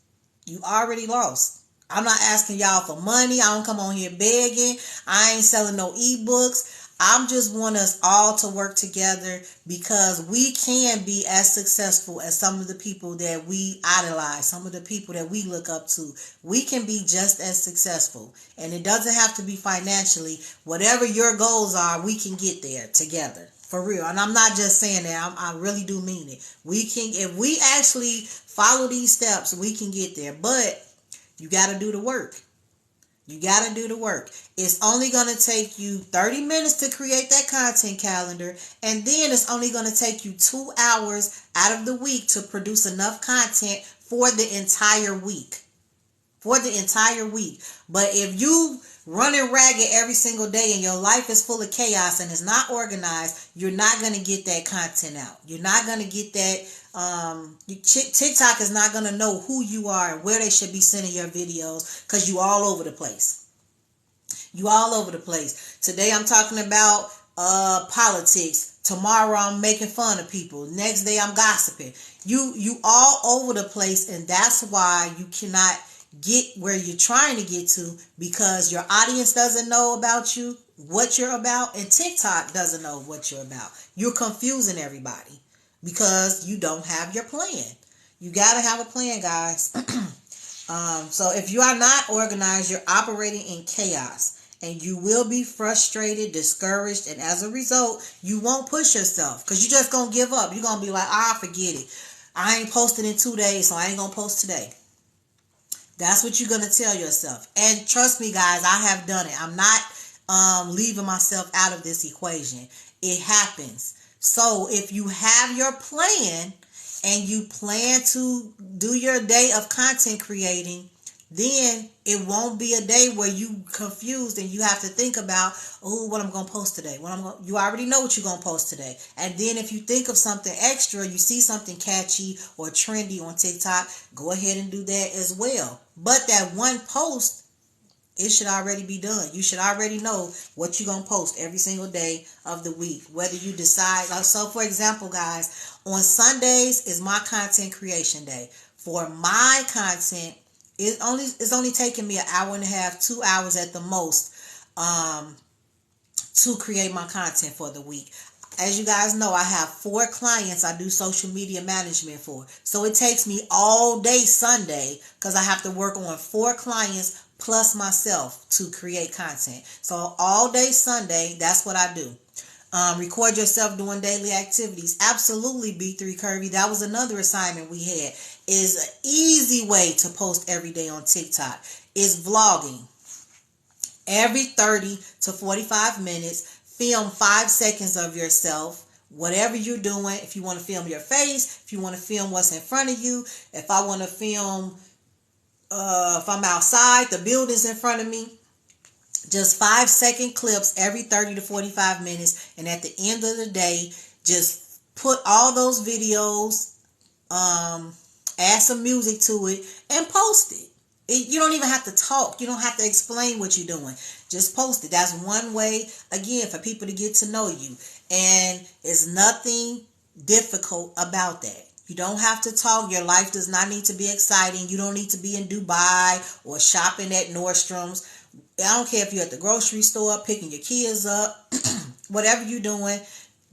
You already lost. I'm not asking y'all for money. I don't come on here begging. I ain't selling no ebooks. I just want us all to work together because we can be as successful as some of the people that we idolize, some of the people that we look up to. We can be just as successful. And it doesn't have to be financially. Whatever your goals are, we can get there together. For real. And I'm not just saying that. I really do mean it. We can, if we actually follow these steps, we can get there. But you got to do the work. You got to do the work. It's only going to take you 30 minutes to create that content calendar. And then it's only going to take you 2 hours out of the week to produce enough content for the entire week. For the entire week. But if you running ragged every single day and your life is full of chaos and it's not organized, you're not going to get that content out. You're not going to get that. TikTok is not going to know who you are and where they should be sending your videos because you all over the place. You all over the place. Today I'm talking about politics. Tomorrow I'm making fun of people. Next day I'm gossiping. You all over the place, and that's why you cannot get where you're trying to get to, because your audience doesn't know about you, what you're about, and TikTok doesn't know what you're about. You're confusing everybody because you don't have your plan. You got to have a plan, guys. So if you are not organized, you're operating in chaos, and you will be frustrated, discouraged, and as a result, you won't push yourself because you're just going to give up. You're going to be like, forget it. I ain't posted in 2 days, so I ain't going to post today. That's what you're going to tell yourself. And trust me, guys, I have done it. I'm not leaving myself out of this equation. It happens. So if you have your plan and you plan to do your day of content creating, then it won't be a day where you confused and you have to think about, what I'm going to post today. You already know what you're going to post today. And then if you think of something extra, you see something catchy or trendy on TikTok, go ahead and do that as well. But that one post, it should already be done. You should already know what you're going to post every single day of the week. Whether you decide, so for example, guys, on Sundays is my content creation day. For my content, it's only taking me an hour and a half, 2 hours at the most, to create my content for the week. As you guys know, I have 4 clients I do social media management for. So it takes me all day Sunday because I have to work on 4 clients plus myself to create content. So all day Sunday, that's what I do. Record yourself doing daily activities. Absolutely, B3 Curvy. That was another assignment we had. Is an easy way to post every day on TikTok. Is vlogging. Every 30 to 45 minutes, film 5 seconds of yourself. Whatever you're doing. If you want to film your face, if you want to film what's in front of you, if I want to film, if I'm outside, the building's in front of me. Just 5-second clips every 30 to 45 minutes. And at the end of the day, just put all those videos, add some music to it, and post it. You don't even have to talk. You don't have to explain what you're doing. Just post it. That's one way, again, for people to get to know you. And it's nothing difficult about that. You don't have to talk. Your life does not need to be exciting. You don't need to be in Dubai or shopping at Nordstrom's. I don't care if you're at the grocery store, picking your kids up, whatever you're doing,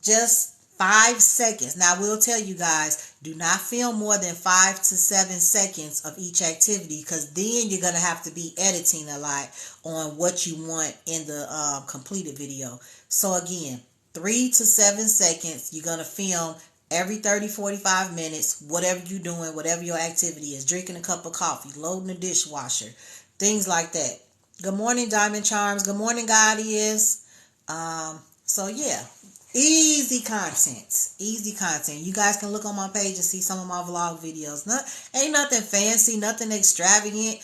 just 5 seconds. Now, I will tell you guys, do not film more than 5 to 7 seconds of each activity, because then you're going to have to be editing a lot on what you want in the completed video. So again, 3 to 7 seconds, you're going to film every 30, 45 minutes, whatever you're doing, whatever your activity is, drinking a cup of coffee, loading the dishwasher, things like that. Good morning, Diamond Charms. Good morning, Gaudius. So yeah, easy content. Easy content. You guys can look on my page and see some of my vlog videos. Ain't nothing fancy, nothing extravagant.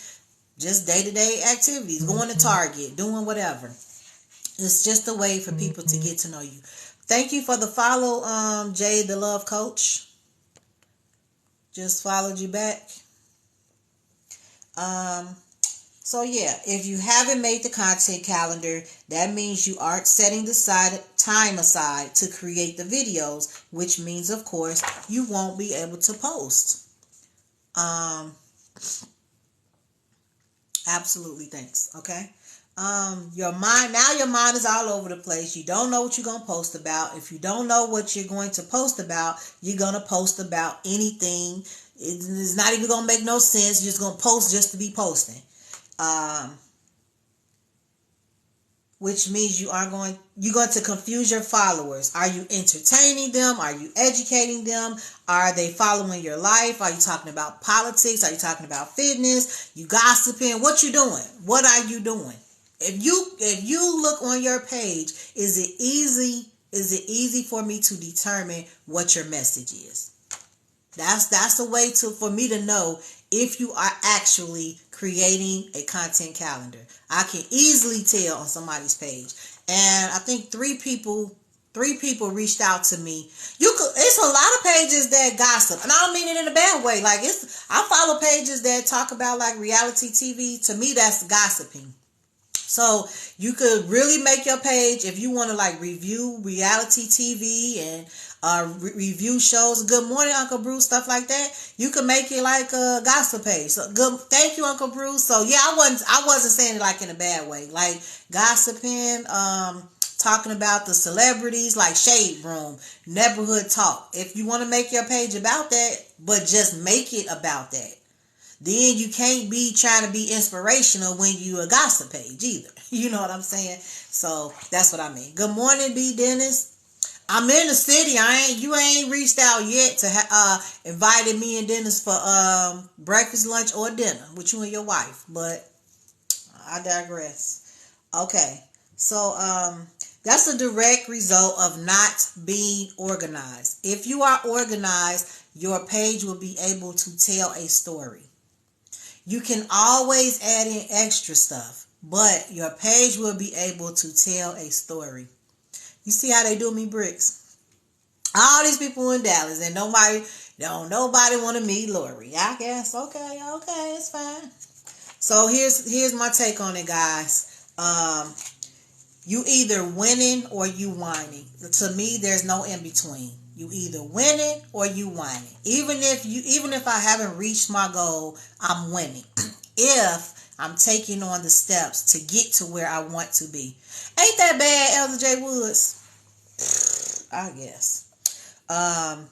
Just day-to-day activities. Going to Target, doing whatever. It's just a way for people to get to know you. Thank you for the follow, Jay, the Love Coach. Just followed you back. So yeah, if you haven't made the content calendar, that means you aren't setting aside time aside to create the videos, which means, of course, you won't be able to post. Absolutely. Thanks. Okay. Your mind is all over the place. You don't know what you're going to post about. If you don't know what you're going to post about, you're going to post about anything. It's not even going to make no sense. You're just going to post just to be posting. Which means you're going to confuse your followers. Are you entertaining them? Are you educating them? Are they following your life? Are you talking about politics? Are you talking about fitness? You gossiping? What you doing? What are you doing? If you look on your page, is it easy for me to determine what your message is? That's the way for me to know if you are actually creating a content calendar. I can easily tell on somebody's page. And I think three people reached out to me. It's a lot of pages that gossip, and I don't mean it in a bad way. Like, I follow pages that talk about like reality TV. To me, that's gossiping. So you could really make your page if you want to like review reality TV and review shows. Good morning, Uncle Bruce, stuff like that. You can make it like a gossip page. So good, thank you, Uncle Bruce. So yeah, I wasn't saying it like in a bad way, like gossiping, talking about the celebrities, like Shade Room, Neighborhood Talk. If you want to make your page about that, but just make it about that. Then you can't be trying to be inspirational when you a gossip page either. You know what I'm saying? So that's what I mean. Good morning, B. Dennis. I'm in the city. You ain't reached out yet to invited me and Dennis for breakfast, lunch, or dinner with you and your wife. But I digress. Okay, so that's a direct result of not being organized. If you are organized, your page will be able to tell a story. You can always add in extra stuff, but your page will be able to tell a story. You see how they do me, Bricks? All these people in Dallas, and nobody want to meet Lori. I guess okay, it's fine. So here's my take on it, guys. You either winning or you whining. To me, there's no in between. You either winning or you whining. Even if I haven't reached my goal, I'm winning. If I'm taking on the steps to get to where I want to be. Ain't that bad, Elder J. Woods? I guess.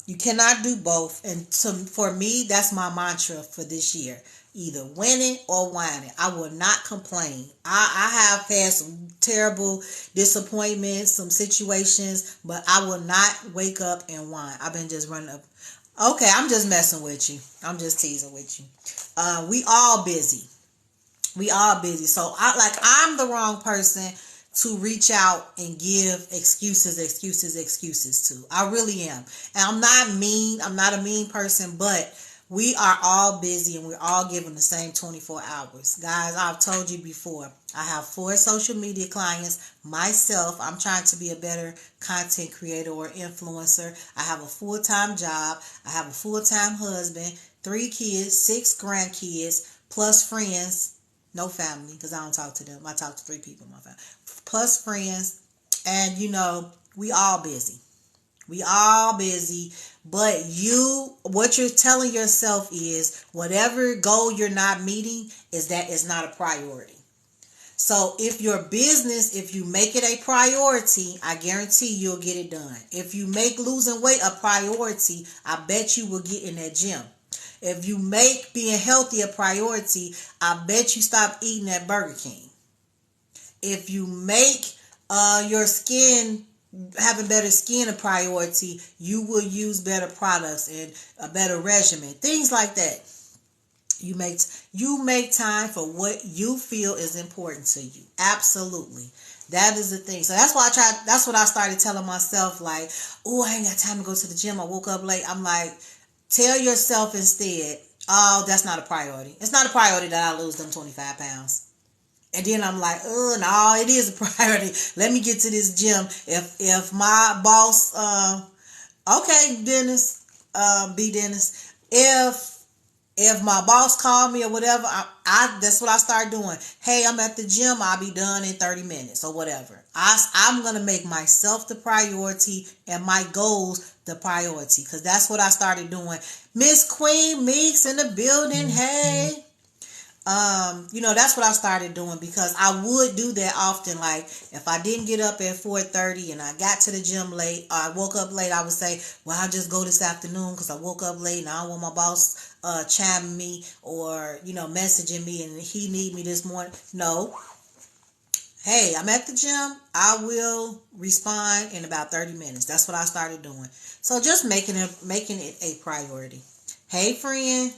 You cannot do both. And for me, that's my mantra for this year. Either winning or whining. I will not complain. I have had some terrible disappointments, some situations, but I will not wake up and whine. I've been just running up. Okay, I'm just messing with you. I'm just teasing with you. We all busy. So I'm the wrong person to reach out and give excuses to. I really am. And I'm not mean. I'm not a mean person, but we are all busy and we're all given the same 24 hours. Guys, I've told you before, I have 4 social media clients. Myself, I'm trying to be a better content creator or influencer. I have a full-time job. I have a full-time husband, 3 kids, 6 grandkids, plus friends. No family, because I don't talk to them. I talk to 3 people in my family. Plus friends. And, we all busy. We all busy, but what you're telling yourself is whatever goal you're not meeting is that it's not a priority. So if your business, if you make it a priority, I guarantee you'll get it done. If you make losing weight a priority, I bet you will get in that gym. If you make being healthy a priority, I bet you stop eating at Burger King. If you make your skin, having better skin a priority, you will use better products and a better regimen, things like that. You make time for what you feel is important to you. Absolutely. That is the thing. So that's what I started telling myself, like, oh, I ain't got time to go to the gym. I woke up late. I'm like, tell yourself instead, oh, that's not a priority. It's not a priority that I lose them 25 pounds. And then I'm like, oh, no, it is a priority. Let me get to this gym. If my boss, okay, Dennis, B. Dennis, if If my boss called me or whatever, I that's what I start doing. Hey, I'm at the gym. I'll be done in 30 minutes or whatever. I'm going to make myself the priority and my goals the priority, because that's what I started doing. Miss Queen Meeks in the building. Hey. That's what I started doing, because I would do that often. Like, if I didn't get up at 4:30 and I got to the gym late, or I woke up late, I would say, well, I'll just go this afternoon because I woke up late and I don't want my boss chiming me or, messaging me and he need me this morning. No. Hey, I'm at the gym. I will respond in about 30 minutes. That's what I started doing. So just making it a priority. Hey, friend.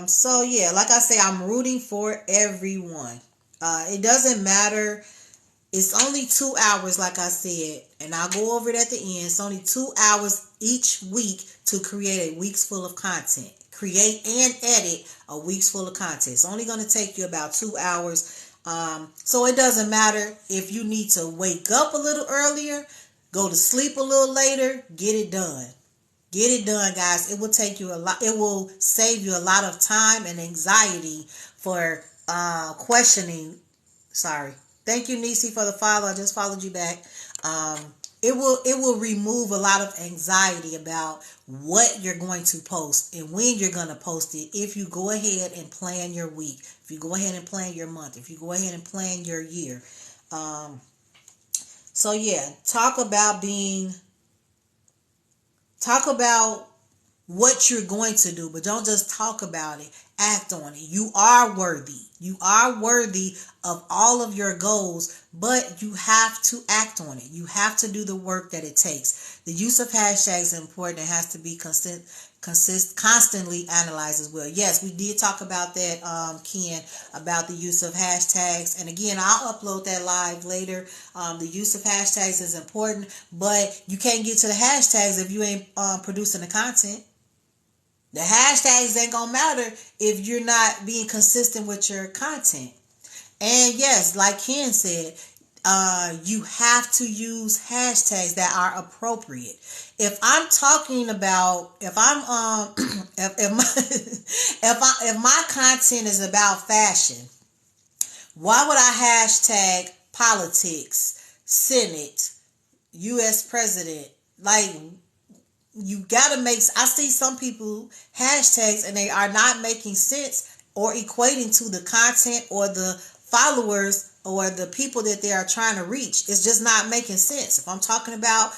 So yeah, like I say, I'm rooting for everyone. It doesn't matter. It's only 2 hours, like I said, and I'll go over it at the end. It's only 2 hours each week to create a week's full of content. Create and edit a week's full of content. It's only going to take you about 2 hours. So it doesn't matter if you need to wake up a little earlier, go to sleep a little later, get it done. Get it done, guys. It will take you a lot. It will save you a lot of time and anxiety for questioning. Sorry. Thank you, Nisi, for the follow. I just followed you back. It will remove a lot of anxiety about what you're going to post and when you're going to post it. If you go ahead and plan your week, if you go ahead and plan your month, if you go ahead and plan your year. So yeah, talk about what you're going to do, but don't just talk about it. Act on it. You are worthy. You are worthy of all of your goals, but you have to act on it. You have to do the work that it takes. The use of hashtags is important. It has to be constantly analyzed as well. Yes, we did talk about that, Ken, about the use of hashtags. And again, I'll upload that live later. The use of hashtags is important, but you can't get to the hashtags if you ain't producing the content. The hashtags ain't gonna matter if you're not being consistent with your content. And yes, like Ken said, you have to use hashtags that are appropriate. If I'm talking about, if my content is about fashion, why would I hashtag politics, Senate, U.S. president? Like, you gotta I see some people hashtags and they are not making sense or equating to the content or the followers or the people that they are trying to reach. It's just not making sense. If I'm talking about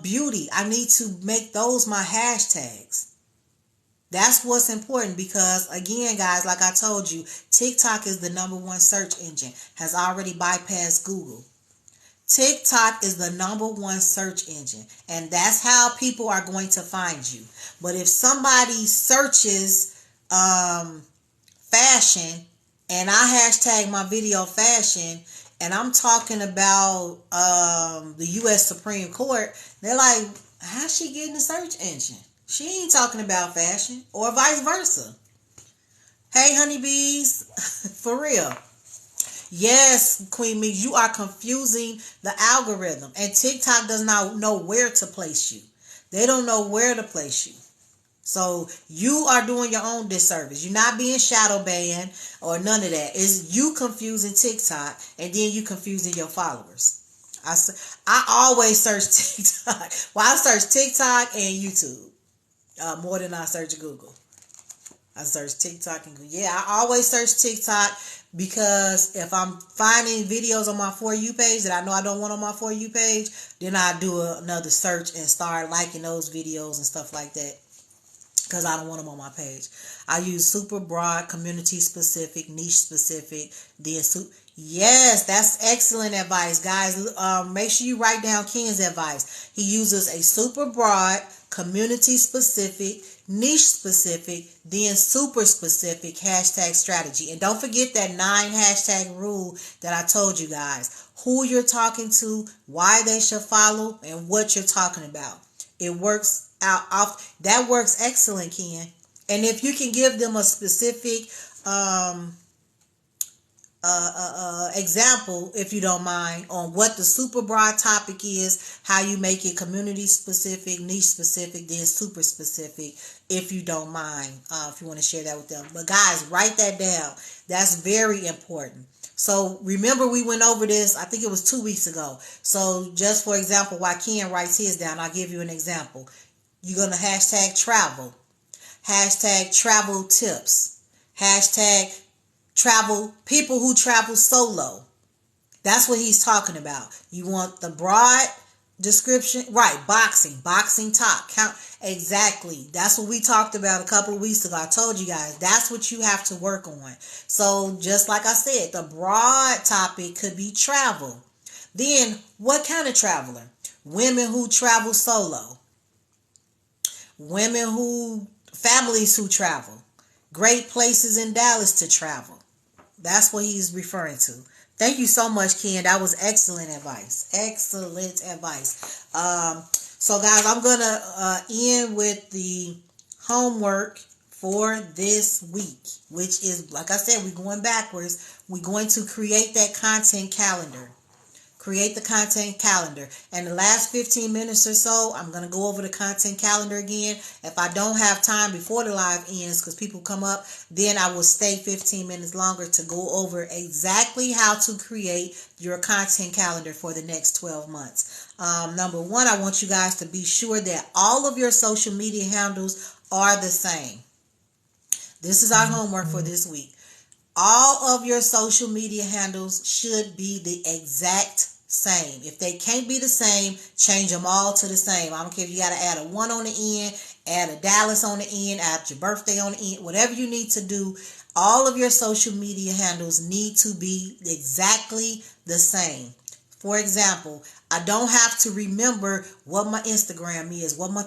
beauty, I need to make those my hashtags. That's what's important, because again, guys, like I told you, TikTok is the #1 search engine, has already bypassed Google. TikTok is the #1 search engine, and that's how people are going to find you. But if somebody searches fashion and I hashtag my video fashion and I'm talking about the U.S. Supreme Court, they're like, how's she getting the search engine? She ain't talking about fashion, or vice versa. Hey, honeybees, for real. Yes, Queen Me, you are confusing the algorithm, and TikTok does not know where to place you. They don't know where to place you. So you are doing your own disservice. You're not being shadow banned or none of that. It's you confusing TikTok, and then you confusing your followers. I always search TikTok. Well, I search TikTok and YouTube more than I search Google. I search TikTok and Google. Yeah, I always search TikTok, because if I'm finding videos on my For You page that I know I don't want on my For You page, then I do another search and start liking those videos and stuff like that, because I don't want them on my page. I use super broad, community specific, niche specific. Yes, that's excellent advice, guys. Make sure you write down Ken's advice. He uses a super broad, community specific, niche specific, then super specific hashtag strategy. And don't forget that 9 hashtag rule that I told you guys. Who you're talking to, why they should follow, and what you're talking about. It works out. That works excellent, Ken. And if you can give them a specific example, if you don't mind, on what the super broad topic is, how you make it community specific, niche specific, then super specific, if you don't mind, if you want to share that with them. But guys, write that down. That's very important. So remember, we went over this, I think it was 2 weeks ago. So just for example, while Ken writes his down, I'll give you an example. You're going to hashtag travel, hashtag travel tips, hashtag travel, people who travel solo. That's what he's talking about. You want the broad description, right? Boxing talk, count. Exactly. That's what we talked about a couple of weeks ago. I told you guys, that's what you have to work on. So just like I said, the broad topic could be travel. Then what kind of traveler? Women who travel solo, families who travel, great places in Dallas to travel. That's what he's referring to. Thank you so much, Ken. That was excellent advice. Excellent advice. So guys, I'm going to end with the homework for this week, which is, like I said, we're going backwards. We're going to create that content calendar. Create the content calendar. And the last 15 minutes or so, I'm going to go over the content calendar again. If I don't have time before the live ends, because people come up, then I will stay 15 minutes longer to go over exactly how to create your content calendar for the next 12 months. Number one, I want you guys to be sure that all of your social media handles are the same. This is our homework for this week. All of your social media handles should be the exact same. If they can't be the same, change them all to the same. I don't care if you got to add a 1 on the end, add a Dallas on the end, add your birthday on the end, whatever you need to do. All of your social media handles need to be exactly the same. For example, I don't have to remember what my Instagram is, what my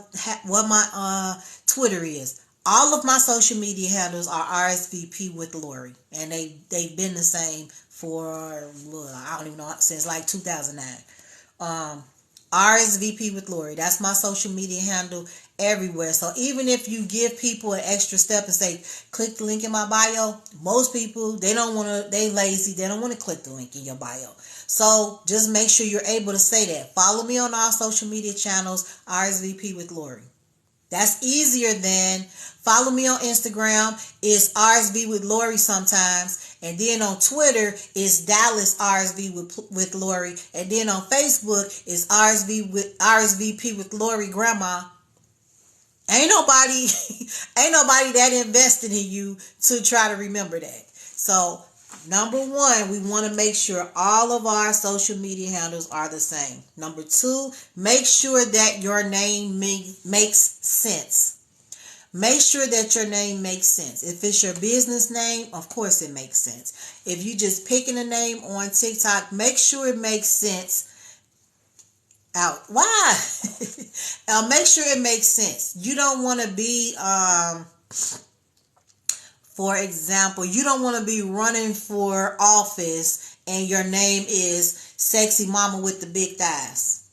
Twitter is. All of my social media handles are RSVP with Lori, and they've been the same for, I don't even know, since like 2009. RSVP with Lori. That's my social media handle everywhere. So even if you give people an extra step and say, click the link in my bio, most people, they lazy. They don't want to click the link in your bio. So just make sure you're able to say that. Follow me on all social media channels, RSVP with Lori. That's easier than follow me on Instagram. It's RSV with Lori sometimes. And then on Twitter, it's Dallas RSV with Lori. And then on Facebook, it's RSVP with Lori Grandma. Ain't nobody that invested in you to try to remember that. So number one, we want to make sure all of our social media handles are the same. Number two, make sure that your name makes sense. Make sure that your name makes sense. If it's your business name, of course it makes sense. If you just picking a name on TikTok, make sure it makes sense. Why? Make sure it makes sense. You don't want to be, for example, you don't want to be running for office and your name is Sexy Mama with the Big Thighs.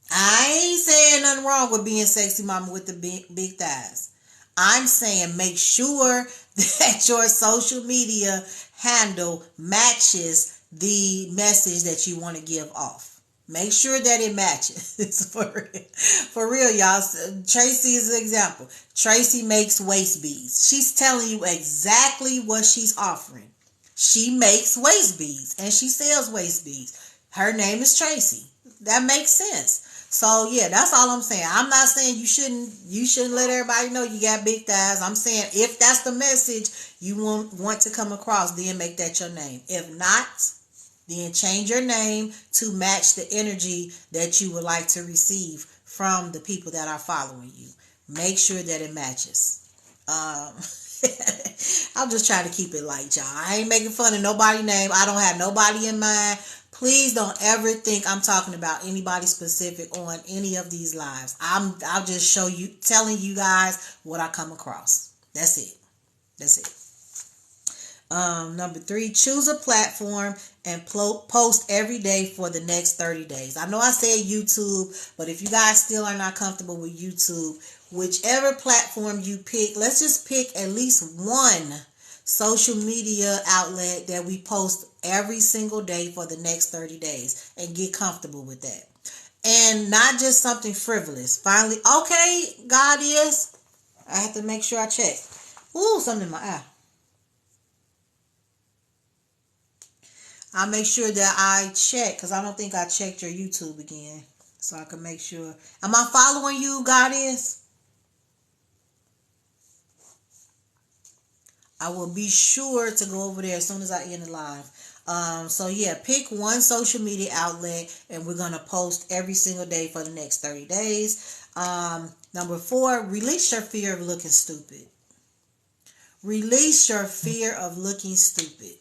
I ain't saying nothing wrong with being Sexy Mama with the big thighs. I'm saying make sure that your social media handle matches the message that you want to give off. Make sure that it matches. For real, y'all. Tracy is an example. Tracy makes waist beads. She's telling you exactly what she's offering. She makes waist beads and she sells waist beads. Her name is Tracy. That makes sense. So yeah, that's all I'm saying. I'm not saying you shouldn't let everybody know you got big thighs. I'm saying if that's the message you want to come across, then make that your name. If not, then change your name to match the energy that you would like to receive from the people that are following you. Make sure that it matches. I'm just trying to keep it light, y'all. I ain't making fun of nobody's name. I don't have nobody in mind. Please don't ever think I'm talking about anybody specific on any of these lives. I'll just telling you guys what I come across. That's it. Number 3, choose a platform and post every day for the next 30 days. I know I said YouTube, but if you guys still are not comfortable with YouTube, whichever platform you pick, let's just pick at least one social media outlet that we post every single day for the next 30 days and get comfortable with that. And not just something frivolous. Finally, okay, God is. I have to make sure I check. Ooh, something in my eye. I'll make sure that I check, because I don't think I checked your YouTube again. So I can make sure. Am I following you, God is? I will be sure to go over there as soon as I end the live. So yeah, pick one social media outlet and we're going to post every single day for the next 30 days. Number 4, release your fear of looking stupid. Release your fear of looking stupid.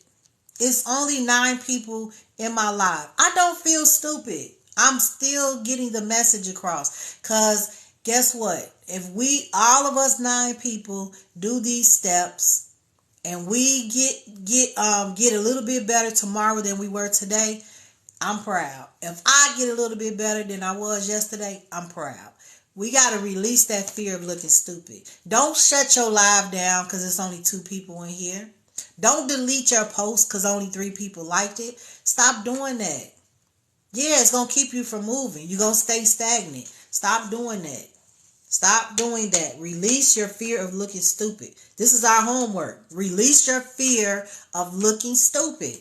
It's only 9 people in my live. I don't feel stupid. I'm still getting the message across. Because guess what? If we, all of us 9 people, do these steps and we get a little bit better tomorrow than we were today, I'm proud. If I get a little bit better than I was yesterday, I'm proud. We got to release that fear of looking stupid. Don't shut your live down because it's only 2 people in here. Don't delete your post because only 3 people liked it. Stop doing that. Yeah, it's going to keep you from moving. You're going to stay stagnant. Stop doing that. Stop doing that. Release your fear of looking stupid. This is our homework. Release your fear of looking stupid.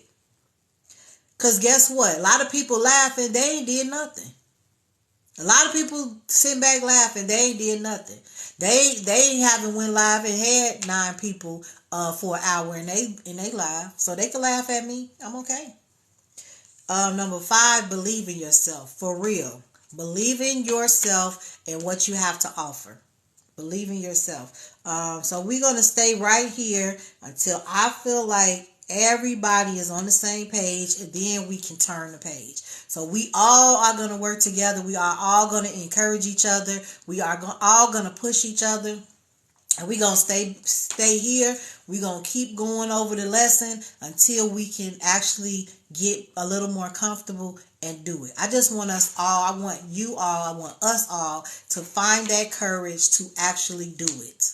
Because guess what? A lot of people laughing, they ain't did nothing. A lot of people sitting back laughing, they ain't did nothing. They haven't went live and had 9 people for an hour in they live. So they can laugh at me. I'm okay. Number 5, believe in yourself. For real. Believe in yourself and what you have to offer. Believe in yourself. So we're going to stay right here until I feel like everybody is on the same page, and then we can turn the page. So we all are going to work together. We are all going to encourage each other. We are all going to push each other. And we're going to stay here. We're going to keep going over the lesson until we can actually get a little more comfortable and do it. I just want us all, I want you all, I want us all to find that courage to actually do it.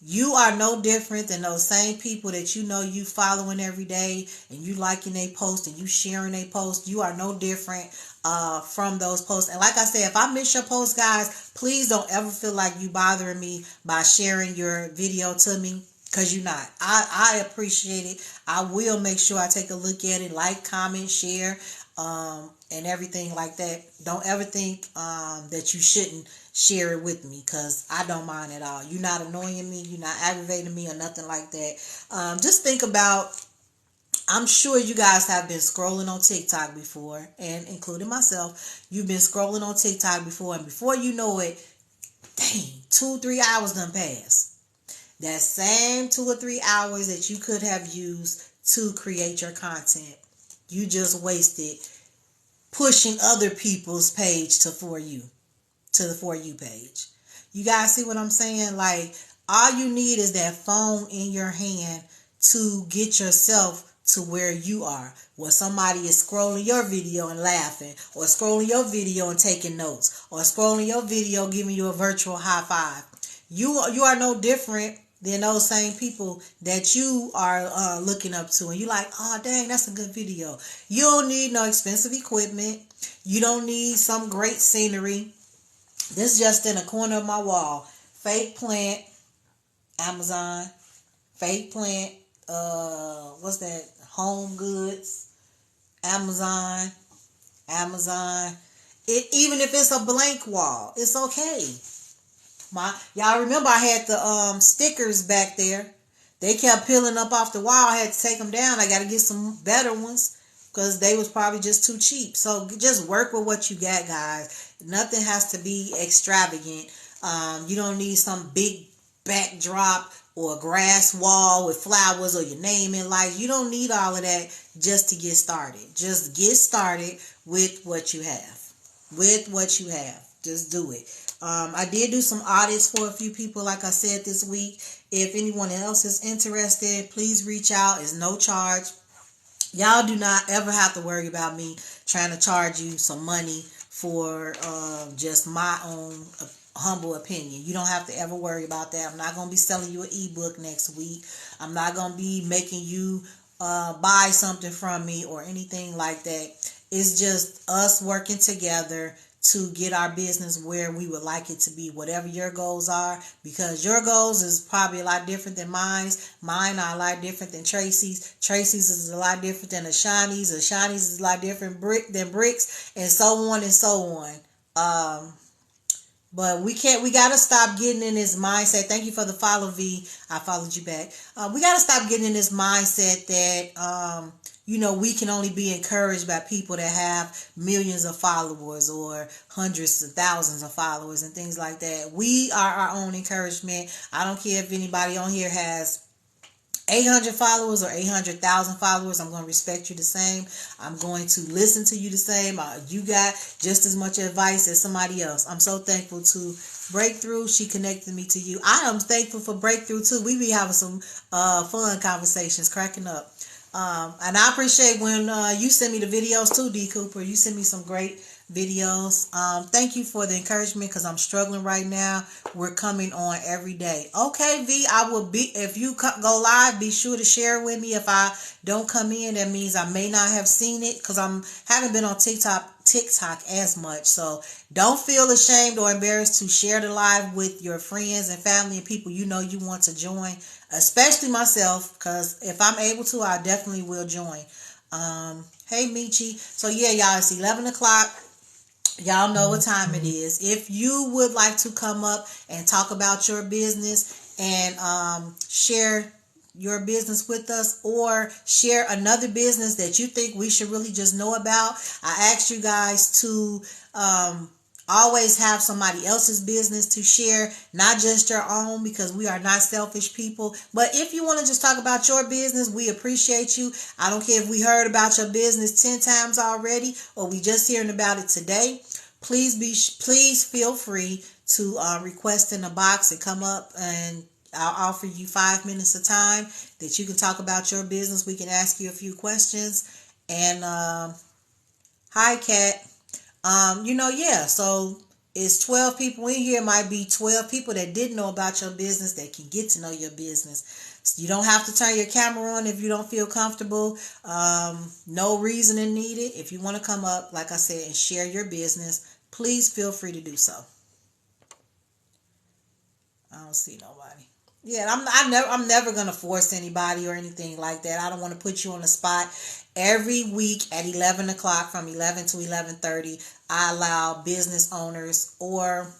You are no different than those same people that you know you following every day and you liking a post and you sharing a post. You are no different from those posts. And like I said, if I miss your post, guys, please don't ever feel like you bothering me by sharing your video to me, because you're not. I appreciate it. I will make sure I take a look at it, like, comment, share, and everything like that. Don't ever think that you shouldn't share it with me, because I don't mind at all. You're not annoying me. You're not aggravating me or nothing like that. Just think about, I'm sure you guys have been scrolling on TikTok before, and including myself, you've been scrolling on TikTok before, and before you know it, dang, 2-3 hours done passed. That same 2 or 3 hours that you could have used to create your content, you just wasted pushing other people's page to the For You page. You guys see what I'm saying? Like, all you need is that phone in your hand to get yourself to where you are, where somebody is scrolling your video and laughing, or scrolling your video and taking notes, or scrolling your video giving you a virtual high five. You are no different than those same people that you are looking up to, and you like, oh dang, that's a good video. You don't need no expensive equipment. You don't need some great scenery. This just in a corner of my wall. Fake plant, Amazon. Fake plant, what's that? Home Goods, Amazon. Even if it's a blank wall, it's okay. Y'all remember I had the stickers back there. They kept peeling up off the wall. I had to take them down. I got to get some better ones because they was probably just too cheap. So just work with what you got, guys. Nothing has to be extravagant. You don't need some big backdrop or a grass wall with flowers or your name in lights. You don't need all of that just to get started. Just get started with what you have. Just do it. I did do some audits for a few people, like I said, this week. If anyone else is interested, please reach out. It's no charge. Y'all do not ever have to worry about me trying to charge you some money for just my own humble opinion. You don't have to ever worry about that. I'm not going to be selling you an ebook next week. I'm not going to be making you buy something from me or anything like that. It's just us working together to get our business where we would like it to be, whatever your goals are, because your goals is probably a lot different than mine's. Mine are a lot different than Tracy's. Tracy's is a lot different than Ashani's. Ashani's is a lot different than Brick's, and so on and so on. But we gotta stop getting in this mindset. Thank you for the follow, V. I followed you back. We gotta stop getting in this mindset that, we can only be encouraged by people that have millions of followers or hundreds of thousands of followers and things like that. We are our own encouragement. I don't care if anybody on here has 800 followers or 800,000 followers. I'm going to respect you the same. I'm going to listen to you the same. You got just as much advice as somebody else. I'm so thankful to Breakthrough. She connected me to you. I am thankful for Breakthrough too. We be having some fun conversations, cracking up. And I appreciate when you send me the videos too, D. Cooper. You send me some great videos. Thank you for the encouragement, because I'm struggling right now. We're coming on every day. Okay, V, I will be, if you go live, be sure to share it with me. If I don't come in, that means I may not have seen it, because haven't been on TikTok as much. So don't feel ashamed or embarrassed to share the live with your friends and family and people you want to join, especially myself, because if I'm able to, I definitely will join. Hey Michi. So yeah, y'all, it's 11 o'clock. Y'all know what time it is. If you would like to come up and talk about your business and share your business with us, or share another business that you think we should really just know about, I ask you guys to always have somebody else's business to share, not just your own, because we are not selfish people. But if you want to just talk about your business, we appreciate you. I don't care if we heard about your business 10 times already or we just hearing about it today. Please feel free to request in the box and come up, and I'll offer you 5 minutes of time that you can talk about your business. We can ask you a few questions. And hi, Kat. So it's 12 people in here. It might be 12 people that didn't know about your business that can get to know your business. So you don't have to turn your camera on if you don't feel comfortable. No reasoning needed. If you want to come up, like I said, and share your business, please feel free to do so. I don't see nobody. Yeah, I'm never gonna force anybody or anything like that. I don't want to put you on the spot. Every week at 11 o'clock, from 11 to 11:30, I allow business owners or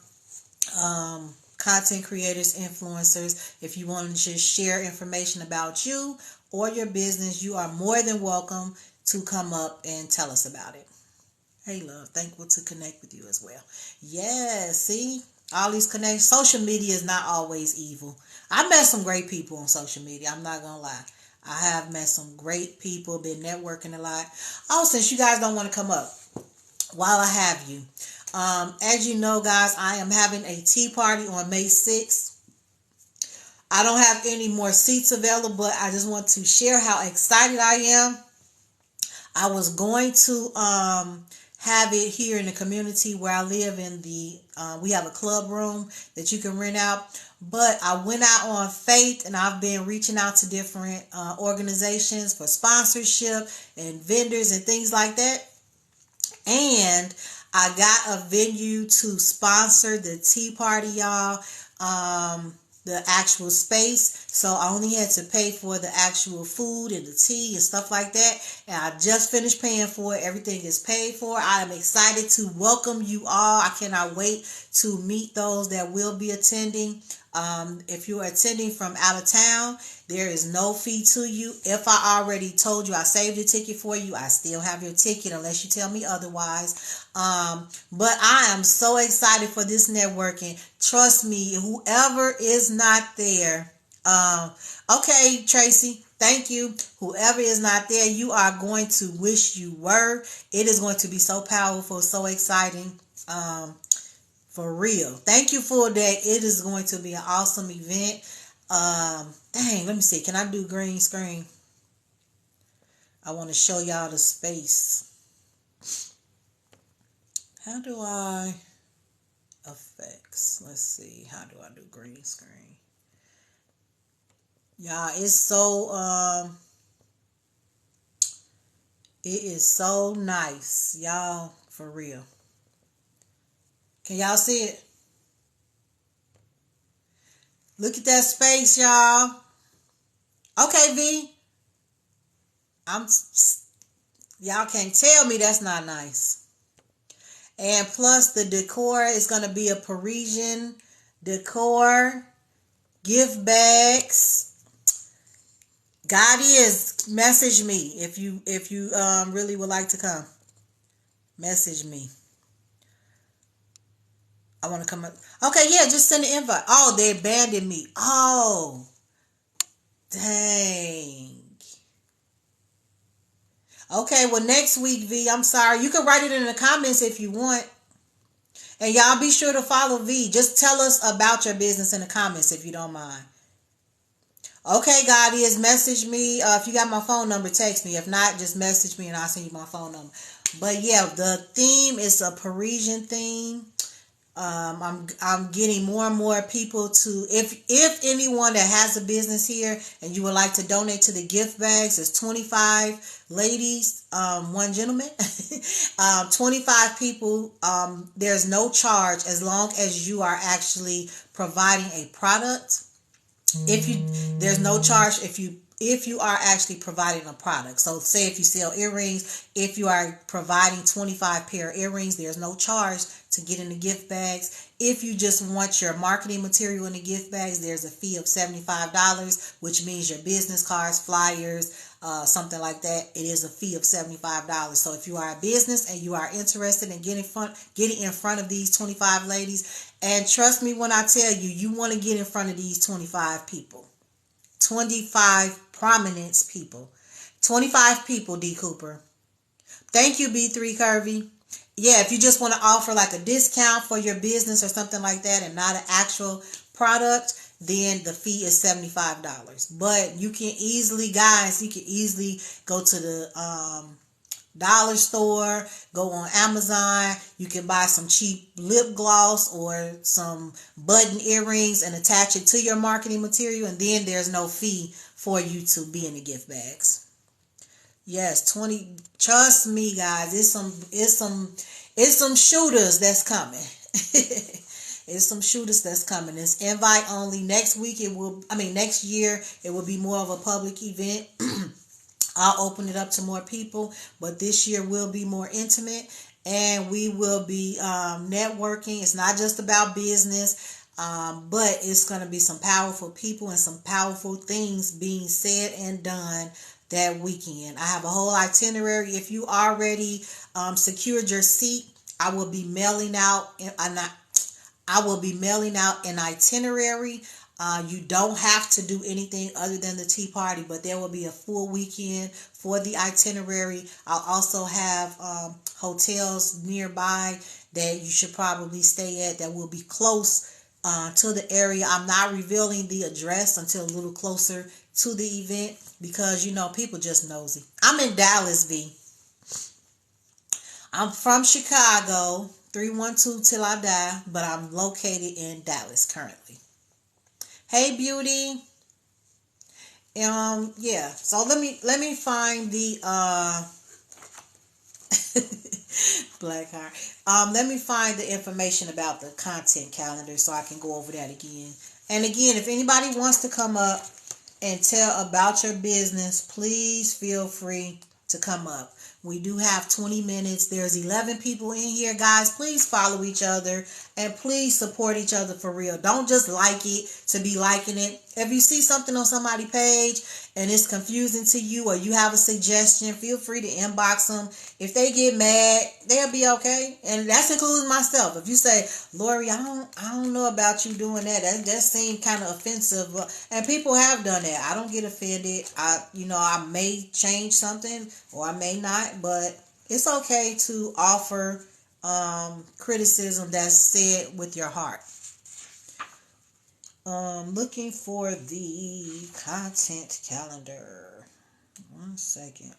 content creators, influencers, if you want to just share information about you or your business, you are more than welcome to come up and tell us about it. Hey, love, thankful to connect with you as well. Yeah, see? All these connections. Social media is not always evil. I met some great people on social media. I'm not going to lie. I have met some great people, been networking a lot. Oh, since you guys don't want to come up, while I have you, as you know, guys, I am having a tea party on May 6th. I don't have any more seats available, but I just want to share how excited I am. I was going to have it here in the community where I live in we have a club room that you can rent out, but I went out on faith, and I've been reaching out to different organizations for sponsorship and vendors and things like that. And I got a venue to sponsor the tea party, y'all. The actual space. So I only had to pay for the actual food and the tea and stuff like that. And I just finished paying for it. Everything is paid for. I am excited to welcome you all. I cannot wait to meet those that will be attending. If you're attending from out of town, there is no fee to you. If I already told you I saved your ticket for you, I still have your ticket unless you tell me otherwise. But I am so excited for this networking. Trust me, whoever is not there, okay, Tracy, thank you. Whoever is not there, you are going to wish you were. It is going to be so powerful, so exciting. For real. Thank you for that. It is going to be an awesome event. Dang, let me see. Can I do green screen? I want to show y'all the space. How do I? effects. Let's see. How do I do green screen? Y'all, it's so it is so nice. Y'all, for real. Can y'all see it? Look at that space, y'all. Okay, V. I'm y'all can't tell me that's not nice. And plus the decor is going to be a Parisian decor, gift bags. God is, message me if you really would like to come. Message me. I want to come up. Okay, yeah, just send an invite. Oh, they abandoned me. Oh, dang. Okay, well, next week, V, I'm sorry. You can write it in the comments if you want. And y'all be sure to follow V. Just tell us about your business in the comments if you don't mind. Okay, God is, message me. If you got my phone number, text me. If not, just message me and I'll send you my phone number. But yeah, the theme is a Parisian theme. I'm getting more and more people to, if anyone that has a business here and you would like to donate to the gift bags, it's 25 ladies, one gentleman, 25 people. There's no charge as long as you are actually providing a product. There's no charge if you are actually providing a product. So say if you sell earrings, if you are providing 25 pair of earrings, there's no charge to get in the gift bags. If you just want your marketing material in the gift bags, there's a fee of $75, which means your business cards, flyers, something like that. It is a fee of $75. So if you are a business and you are interested in getting in front of these 25 ladies, and trust me when I tell you, you want to get in front of these 25 people. 25 prominence people. 25 people, D. Cooper. Thank you, B3 Curvy. Yeah, if you just want to offer like a discount for your business or something like that and not an actual product, then the fee is $75. But you can easily, guys, go to the dollar store, go on Amazon. You can buy some cheap lip gloss or some button earrings and attach it to your marketing material, and then there's no fee for you to be in the gift bags. Yes, 20. Trust me, guys. It's some shooters that's coming. It's some shooters that's coming. It's invite only. Next year it will be more of a public event. I'll open it up to more people, but this year will be more intimate, and we will be networking. It's not just about business, but it's going to be some powerful people and some powerful things being said and done that weekend. I have a whole itinerary. If you already secured your seat, I will be mailing out an itinerary. You don't have to do anything other than the tea party, but there will be a full weekend for the itinerary. I'll also have hotels nearby that you should probably stay at that will be close to the area. I'm not revealing the address until a little closer to the event because, people just nosy. I'm in Dallas, V. I'm from Chicago, 312 till I die, but I'm located in Dallas currently. Hey, beauty. Yeah. So let me find the black heart. Let me find the information about the content calendar so I can go over that again. And again, if anybody wants to come up and tell about your business, please feel free to come up. We do have 20 minutes. There's 11 people in here, guys. Please follow each other and please support each other for real. Don't just like it to be liking it. If you see something on somebody's page and it's confusing to you or you have a suggestion, feel free to inbox them. If they get mad, they'll be okay. And that's including myself. If you say, Lori, I don't know about you doing that. That seemed kind of offensive. And people have done that. I don't get offended. I may change something or I may not, but it's okay to offer criticism that's said with your heart. Looking for the content calendar. 1 second.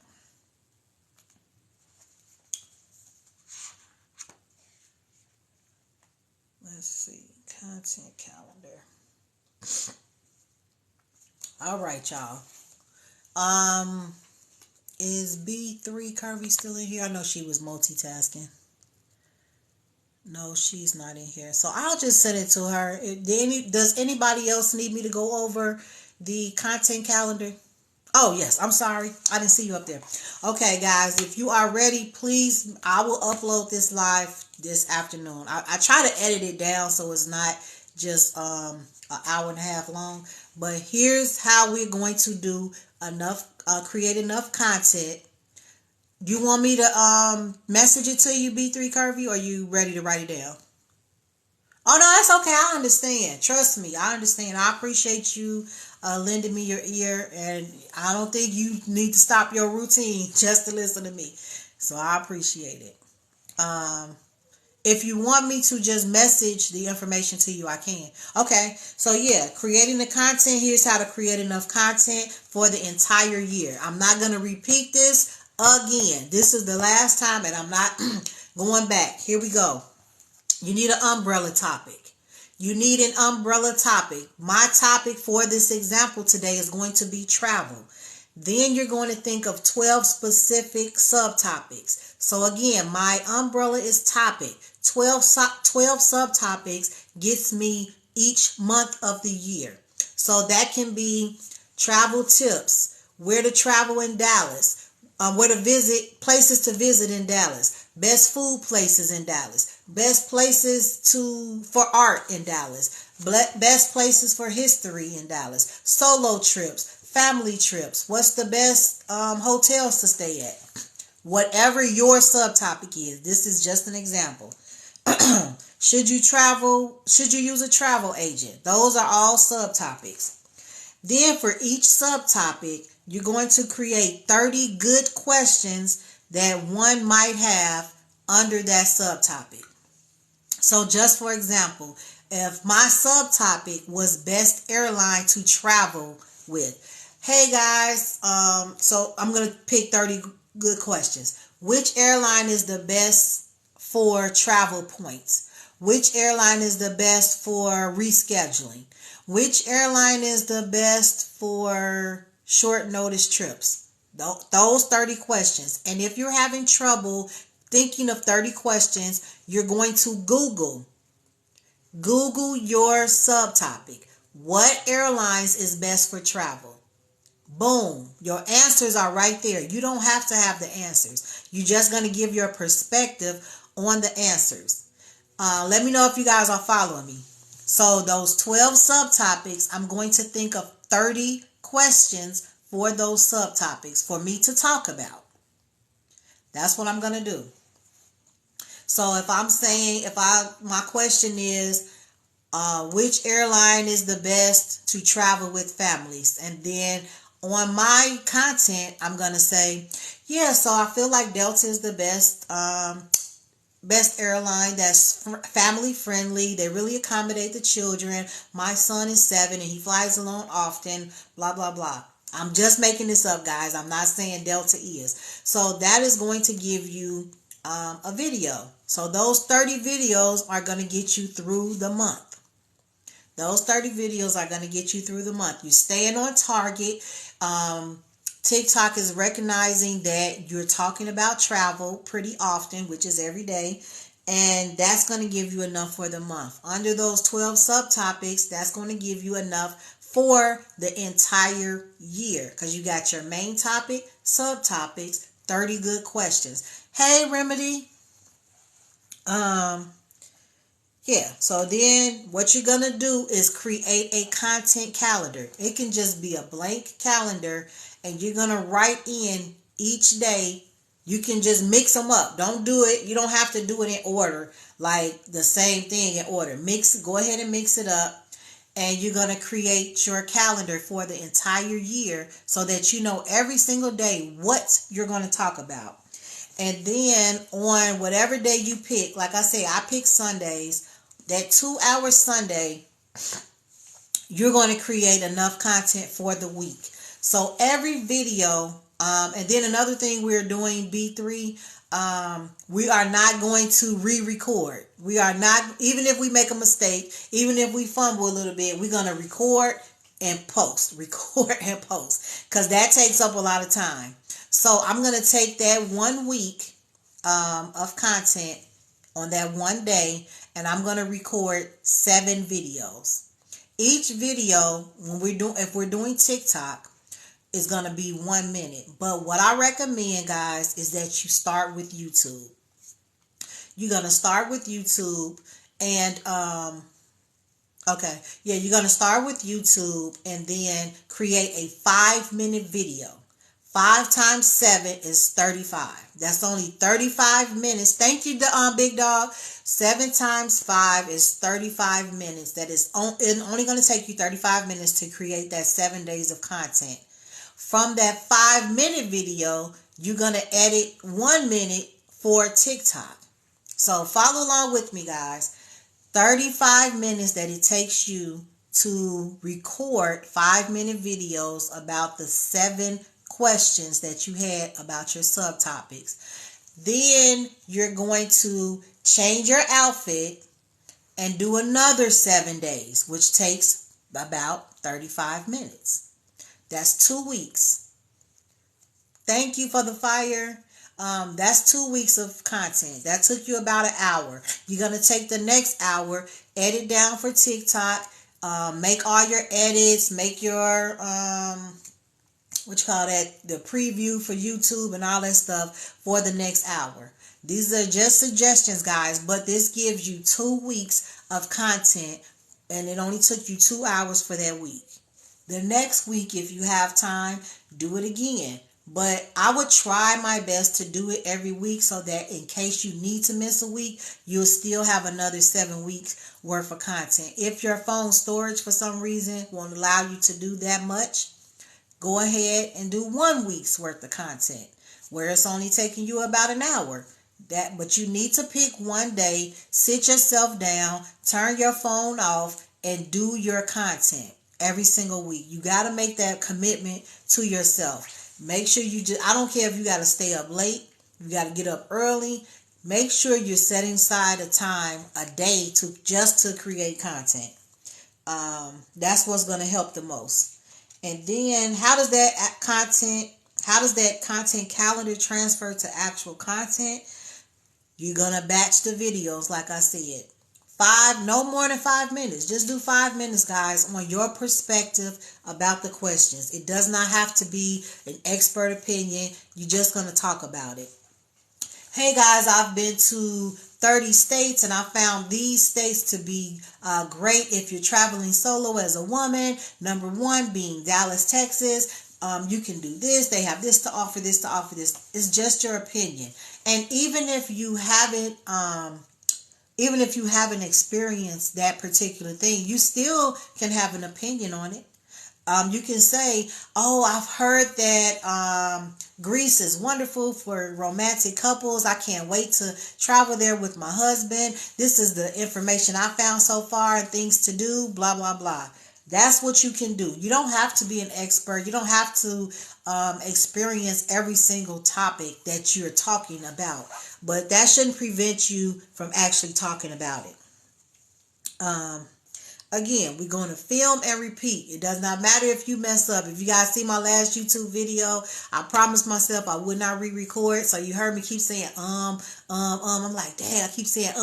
Let's see. Content calendar. All right, y'all. Is B3 Curvy still in here? I know she was multitasking. No, she's not in here. So I'll just send it to her. Does anybody else need me to go over the content calendar? Oh, yes. I'm sorry. I didn't see you up there. Okay, guys. If you are ready, please, I will upload this live this afternoon. I try to edit it down so it's not just an hour and a half long. But here's how we're going to do create enough content. You want me to message it to you, B3 Curvy, or are you ready to write it down? Oh, no, that's okay. I understand. Trust me. I understand. I appreciate you lending me your ear, and I don't think you need to stop your routine just to listen to me. So I appreciate it. If you want me to just message the information to you, I can. Okay. So yeah, creating the content. Here's how to create enough content for the entire year. I'm not going to repeat this again. This is the last time, and I'm not going back. Here we go. You need an umbrella topic. You need an umbrella topic. My topic for this example today is going to be travel. Then you're going to think of 12 specific subtopics. So again, my umbrella is topic. 12 subtopics gets me each month of the year. So that can be travel tips, where to travel in Dallas, where to visit, places to visit in Dallas, best food places in Dallas, best places for art in Dallas, best places for history in Dallas, solo trips, family trips, what's the best hotels to stay at. Whatever your subtopic is, this is just an example. Should you travel? Should you use a travel agent? Those are all subtopics. Then for each subtopic, you're going to create 30 good questions that one might have under that subtopic. So just for example, if my subtopic was best airline to travel with, hey guys, so I'm going to pick 30 good questions. Which airline is the best for travel points? Which airline is the best for rescheduling? Which airline is the best for short notice trips? Those 30 questions. And if you're having trouble thinking of 30 questions, you're going to Google your subtopic. What airlines is best for travel? Boom. Your answers are right there. You don't have to have the answers. You're just going to give your perspective on the answers. Let me know if you guys are following me. So those 12 subtopics, I'm going to think of 30 questions for those subtopics for me to talk about. That's what I'm going to do. So if I'm saying, my question is, which airline is the best to travel with families? And then on my content, I'm going to say, yeah, so I feel like Delta is the best airline that's family friendly. They really accommodate the children. My son is 7 and he flies alone often, blah, blah, blah. I'm just making this up, guys. I'm not saying Delta is. So that is going to give you a video. So those 30 videos are going to get you through the month. Those 30 videos are going to get you through the month. You're staying on target. TikTok is recognizing that you're talking about travel pretty often, which is every day. And that's going to give you enough for the month. Under those 12 subtopics, that's going to give you enough for the entire year. Because you got your main topic, subtopics, 30 good questions. Hey, Remedy. Yeah, so then what you're going to do is create a content calendar. It can just be a blank calendar, and you're going to write in each day. You can just mix them up. Don't do it. You don't have to do it in order, like the same thing in order. Go ahead and mix it up, and you're going to create your calendar for the entire year so that you know every single day what you're going to talk about. And then on whatever day you pick, like I say, I pick Sundays. That 2-hour Sunday, you're going to create enough content for the week. So every video, and then another thing we're doing, B3, We are not going to re-record. We are not, even if we make a mistake, even if we fumble a little bit, we're going to record and post. Record and post. Because that takes up a lot of time. So I'm going to take that 1 week of content on that one day, and I'm going to record 7 videos. Each video, if we're doing TikTok, is going to be 1 minute. But what I recommend, guys, is that you start with YouTube. You're going to start with YouTube and, you're going to start with YouTube and then create a 5-minute video. 5 times 7 is 35. That's only 35 minutes. Thank you, Big Dog. 7 times 5 is 35 minutes. That is only going to take you 35 minutes to create that 7 days of content. From that 5-minute video, you're going to edit 1 minute for TikTok. So follow along with me, guys. 35 minutes that it takes you to record 5-minute videos about the 7 questions that you had about your subtopics. Then you're going to change your outfit and do another 7 days, which takes about 35 minutes. That's 2 weeks. Thank you for the fire. That's 2 weeks of content. That took you about an hour. You're going to take the next hour, edit down for TikTok, make all your edits, make your, the preview for YouTube and all that stuff for the next hour. These are just suggestions, guys, but this gives you 2 weeks of content, and it only took you 2 hours for that week. The next week, if you have time, do it again. But I would try my best to do it every week so that in case you need to miss a week, you'll still have another 7 weeks worth of content. If your phone storage for some reason won't allow you to do that much, go ahead and do 1 week's worth of content where it's only taking you about an hour. But you need to pick one day, sit yourself down, turn your phone off, and do your content every single week. You got to make that commitment to yourself. Make sure I don't care if you got to stay up late, you got to get up early. Make sure you're setting aside a time a day to create content. That's what's going to help the most. And then how does that content calendar transfer to actual content? You're going to batch the videos, like I said. No more than 5 minutes. Just do 5 minutes, guys, on your perspective about the questions. It does not have to be an expert opinion. You're just going to talk about it. Hey, guys, I've been to 30 states, and I found these states to be great if you're traveling solo as a woman. Number 1 being Dallas, Texas. You can do this. They have this to offer, this to offer, this. It's just your opinion. And even if you haven't experienced that particular thing, you still can have an opinion on it. You can say, I've heard that Greece is wonderful for romantic couples. I can't wait to travel there with my husband. This is the information I found so far and things to do, blah, blah, blah. That's what you can do. You don't have to be an expert. You don't have to experience every single topic that you're talking about. But that shouldn't prevent you from actually talking about it. Again, we're going to film and repeat. It does not matter if you mess up. If you guys see my last YouTube video, I promised myself I would not re-record. So you heard me keep saying, I'm like, dang, I keep saying,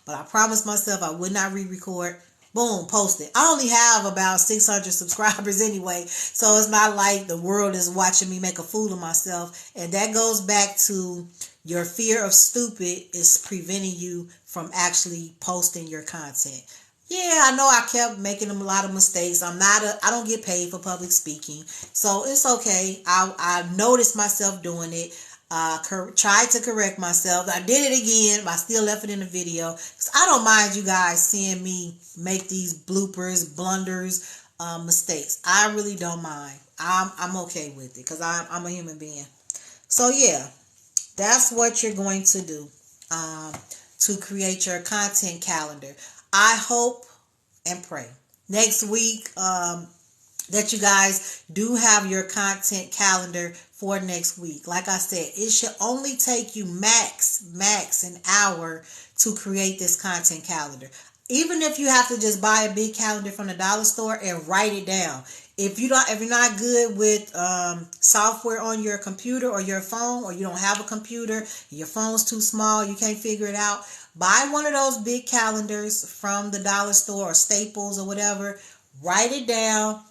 but I promised myself I would not re-record. Boom, post it. I only have about 600 subscribers anyway, so it's not like the world is watching me make a fool of myself. And that goes back to your fear of stupid is preventing you from actually posting your content. Yeah, I know I kept making a lot of mistakes. I don't get paid for public speaking, so it's okay. I noticed myself doing it. Tried to correct myself. I did it again, but I still left it in the video. So I don't mind you guys seeing me make these bloopers, blunders, mistakes. I really don't mind. I'm okay with it because I'm a human being. So yeah, that's what you're going to do to create your content calendar. I hope and pray next week. that you guys do have your content calendar for next week. Like I said, it should only take you max an hour to create this content calendar. Even if you have to just buy a big calendar from the dollar store and write it down. If you're not good with software on your computer or your phone, or you don't have a computer, your phone's too small, you can't figure it out, buy one of those big calendars from the dollar store or Staples or whatever. Write it down,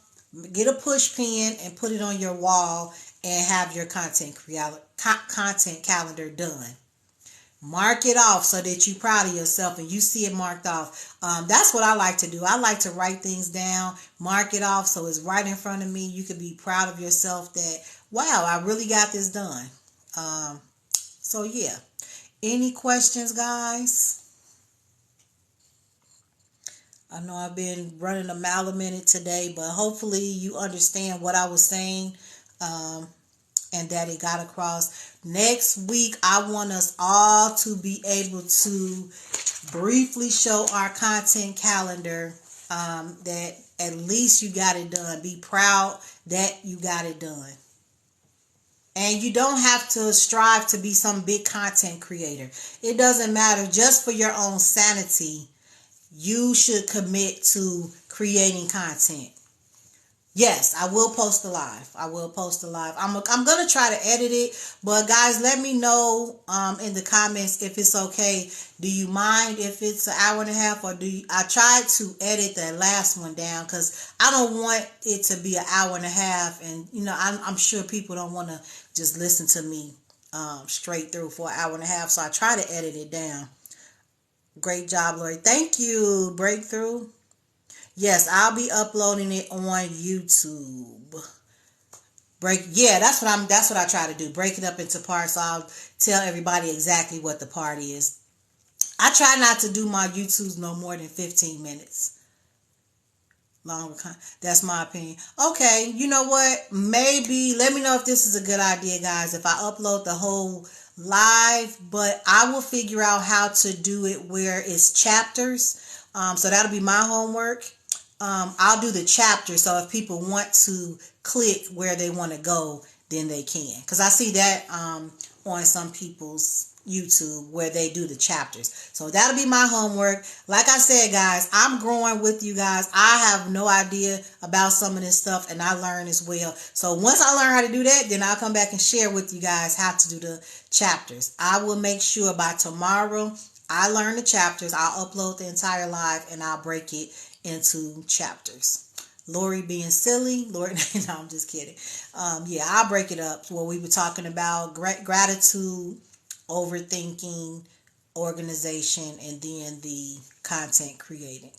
get a push pen, and put it on your wall, and have your content calendar done. Mark it off so that you're proud of yourself and you see it marked off. That's what I like to do. I like to write things down, mark it off so it's right in front of me. You can be proud of yourself that, wow, I really got this done. So yeah. Any questions, guys? I know I've been running a mile a minute today, but hopefully you understand what I was saying. And that it got across. Next week, I want us all to be able to briefly show our content calendar, that at least you got it done. Be proud that you got it done. And you don't have to strive to be some big content creator. It doesn't matter. Just for your own sanity, you should commit to creating content. Yes, I will post a live. I'm gonna try to edit it, but guys, let me know in the comments if it's okay. Do you mind if it's an hour and a half, or I tried to edit the last one down because I don't want it to be an hour and a half, and I'm sure people don't want to just listen to me straight through for an hour and a half, so I try to edit it down. Great job, Lori. Thank you, Breakthrough. Yes, I'll be uploading it on YouTube. That's what I try to do. Break it up into parts. So I'll tell everybody exactly what the part is. I try not to do my YouTubes no more than 15 minutes. Longer. That's my opinion. Okay, you know what? Maybe let me know if this is a good idea, guys. If I upload the whole live, but I will figure out how to do it where it's chapters. So that'll be my homework. I'll do the chapter, so if people want to click where they want to go, then they can. Because I see that on some people's YouTube where they do the chapters. So that'll be my homework. Like I said, guys, I'm growing with you guys. I have no idea about some of this stuff, and I learn as well. So once I learn how to do that, then I'll come back and share with you guys how to do the chapters. I will make sure by tomorrow I learn the chapters. I'll upload the entire live, and I'll break it into chapters. Lori being silly. Lori, no, I'm just kidding. I'll break it up. What we were talking about, gratitude, overthinking, organization, and then the content creator.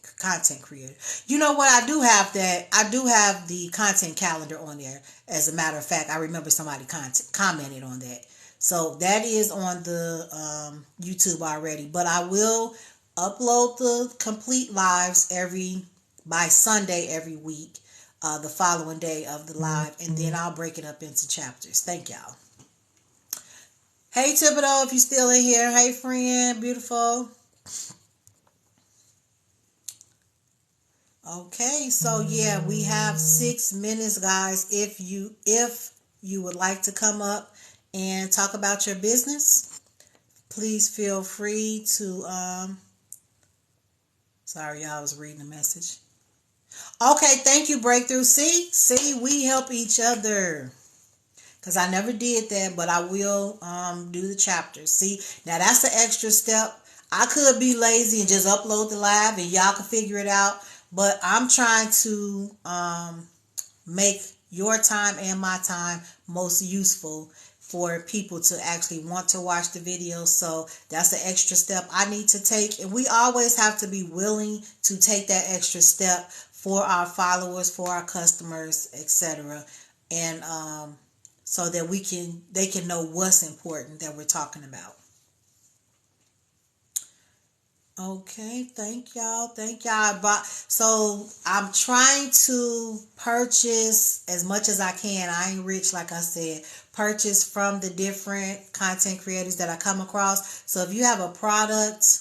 You know what? I do have the content calendar on there. As a matter of fact, I remember somebody commented on that. So that is on the YouTube already. But I will upload the complete lives by Sunday every week, the following day of the live, and then I'll break it up into chapters. Thank y'all. Hey Thibodeau, if you're still in here. Hey friend, beautiful. Okay, so yeah, we have 6 minutes, guys. If you would like to come up and talk about your business, please feel free to sorry, y'all, I was reading a message. Okay, thank you, Breakthrough. See, we help each other. Because I never did that, but I will do the chapters. See, now that's the extra step. I could be lazy and just upload the live and y'all can figure it out. But I'm trying to make your time and my time most useful for people to actually want to watch the video. So that's the extra step I need to take. And we always have to be willing to take that extra step for our followers, for our customers, etc. And so that they can know what's important that we're talking about. Okay, thank y'all. So I'm trying to purchase as much as I can. I ain't rich, like I said. Purchase from the different content creators that I come across. So if you have a product,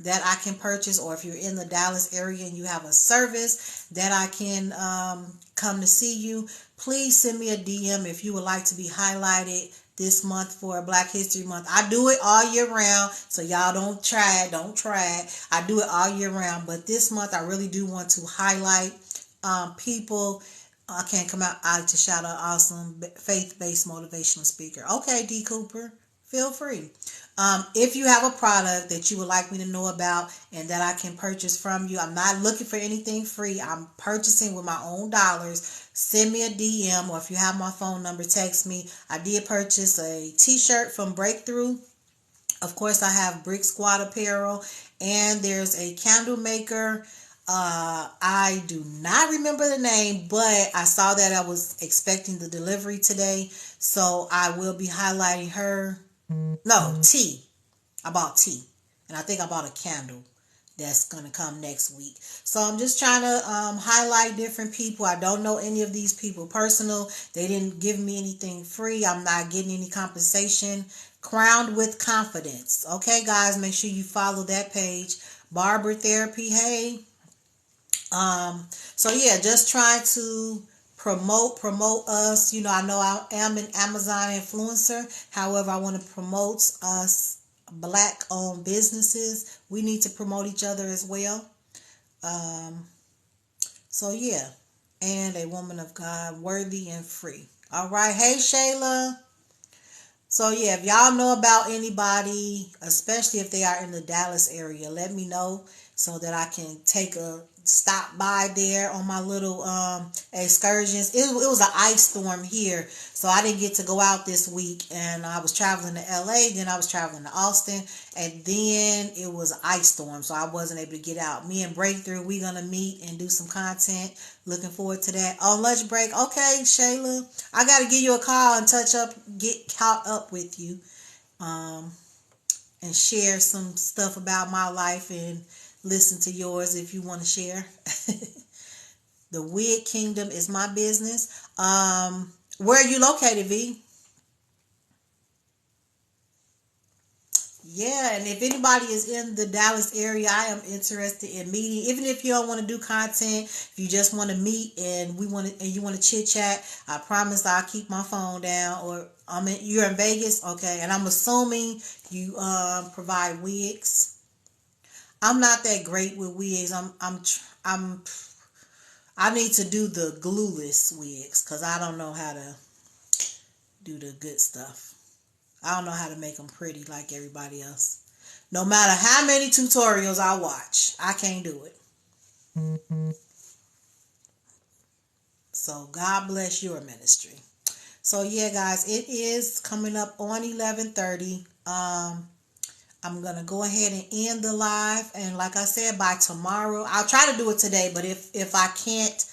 that I can purchase, or if you're in the Dallas area and you have a service that I can come to see you, please send me a DM if you would like to be highlighted this month for Black History Month. I do it all year round, so y'all don't try it. I do it all year round, but this month I really do want to highlight people. I can't come out to shout out awesome faith-based motivational speaker. Okay, D. Cooper, feel free. If you have a product that you would like me to know about and that I can purchase from you, I'm not looking for anything free. I'm purchasing with my own dollars. Send me a DM, or if you have my phone number, text me. I did purchase a t-shirt from Breakthrough. Of course, I have Brick Squad apparel, and there's a candle maker. I do not remember the name, but I saw that I was expecting the delivery today, so I will be highlighting her. No, tea. I bought tea, and I think I bought a candle that's going to come next week. So I'm just trying to highlight different people. I don't know any of these people personal. They didn't give me anything free. I'm not getting any compensation. Crowned with Confidence. Okay, guys, make sure you follow that page. Barber Therapy. Hey. So yeah, just trying to promote us. You know, I know I am an Amazon influencer. However, I want to promote us Black owned businesses. We need to promote each other as well. So yeah, and a woman of God, worthy and free. All right. Hey, Shayla. So yeah, if y'all know about anybody, especially if they are in the Dallas area, let me know so that I can take a stop by there on my little excursions. It was an ice storm here, so I didn't get to go out this week, and I was traveling to LA, then I was traveling to Austin, and then it was an ice storm, so I wasn't able to get out. Me and Breakthrough, we're gonna meet and do some content. Looking forward to that. On lunch break. Okay, Shayla, I gotta give you a call and get caught up with you, and share some stuff about my life and listen to yours if you want to share. The Wig Kingdom is my business. Where are you located, V? Yeah, and if anybody is in the Dallas area, I am interested in meeting. Even if you don't want to do content, if you just want to meet and you want to chit chat, I promise I'll keep my phone down. Or you're in Vegas, okay? And I'm assuming you provide wigs. I'm not that great with wigs. I need to do the glueless wigs because I don't know how to do the good stuff. I don't know how to make them pretty like everybody else. No matter how many tutorials I watch, I can't do it. So God bless your ministry. So yeah, guys, it is coming up on 11:30. I'm going to go ahead and end the live. And like I said, by tomorrow, I'll try to do it today. But if I can't,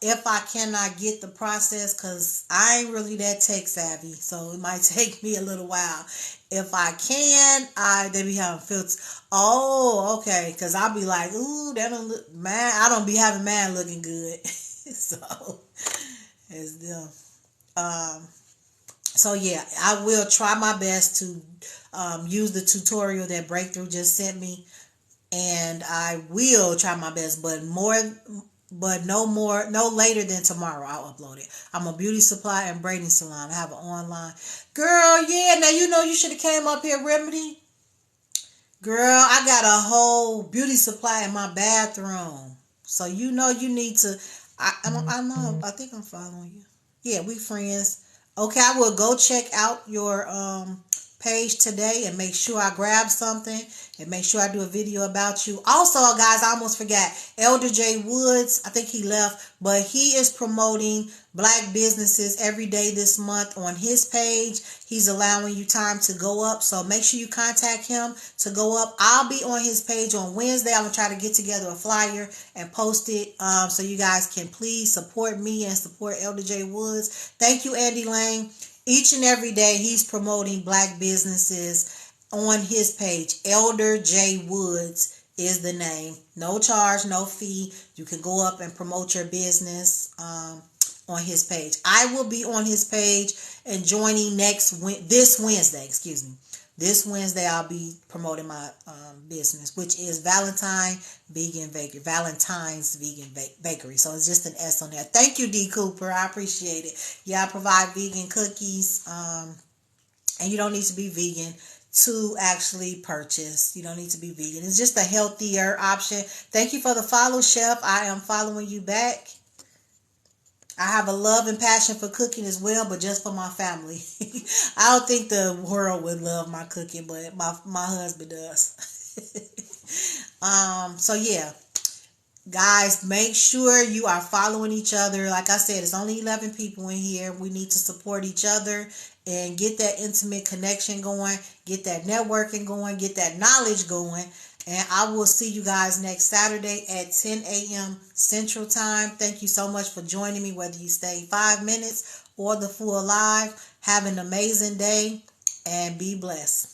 if I cannot get the process, because I ain't really that tech savvy, so it might take me a little while. If I can, they be having filters. Oh, okay, because I'll be like, ooh, that don't look, man, I don't be having mine looking good. So, it's them. So yeah, I will try my best to use the tutorial that Breakthrough just sent me, and I will try my best, but no later than tomorrow I'll upload it. I'm a beauty supply and braiding salon. I have an online. Girl, yeah, now you know you should have came up here, Remedy. Girl, I got a whole beauty supply in my bathroom. So you know you need to, I think I'm following you. Yeah, we friends. Okay, I will go check out your page today and make sure I grab something and make sure I do a video about you. Also, guys, I almost forgot. Elder J. Woods, I think he left, but he is promoting Black businesses every day this month on his page. He's allowing you time to go up, so make sure you contact him to go up. I'll be on his page on Wednesday. I'm going to try to get together a flyer and post it so you guys can please support me and support Elder J. Woods. Thank you, Andy Lang. Each and every day, he's promoting Black businesses on his page. Elder J. Woods is the name. No charge, no fee. You can go up and promote your business. on his page. I will be on his page and joining this Wednesday, excuse me. This Wednesday, I'll be promoting my business, which is Valentine's Vegan Bakery. So it's just an S on there. Thank you, D. Cooper. I appreciate it. Yeah, I provide vegan cookies, and you don't need to be vegan to actually purchase. You don't need to be vegan. It's just a healthier option. Thank you for the follow, Chef. I am following you back. I have a love and passion for cooking as well, but just for my family. I don't think the world would love my cooking, but my husband does. So yeah, guys, make sure you are following each other. Like I said, it's only 11 people in here. We need to support each other and get that intimate connection going, get that networking going, get that knowledge going. And I will see you guys next Saturday at 10 a.m. Central Time. Thank you so much for joining me, whether you stay 5 minutes or the full live. Have an amazing day and be blessed.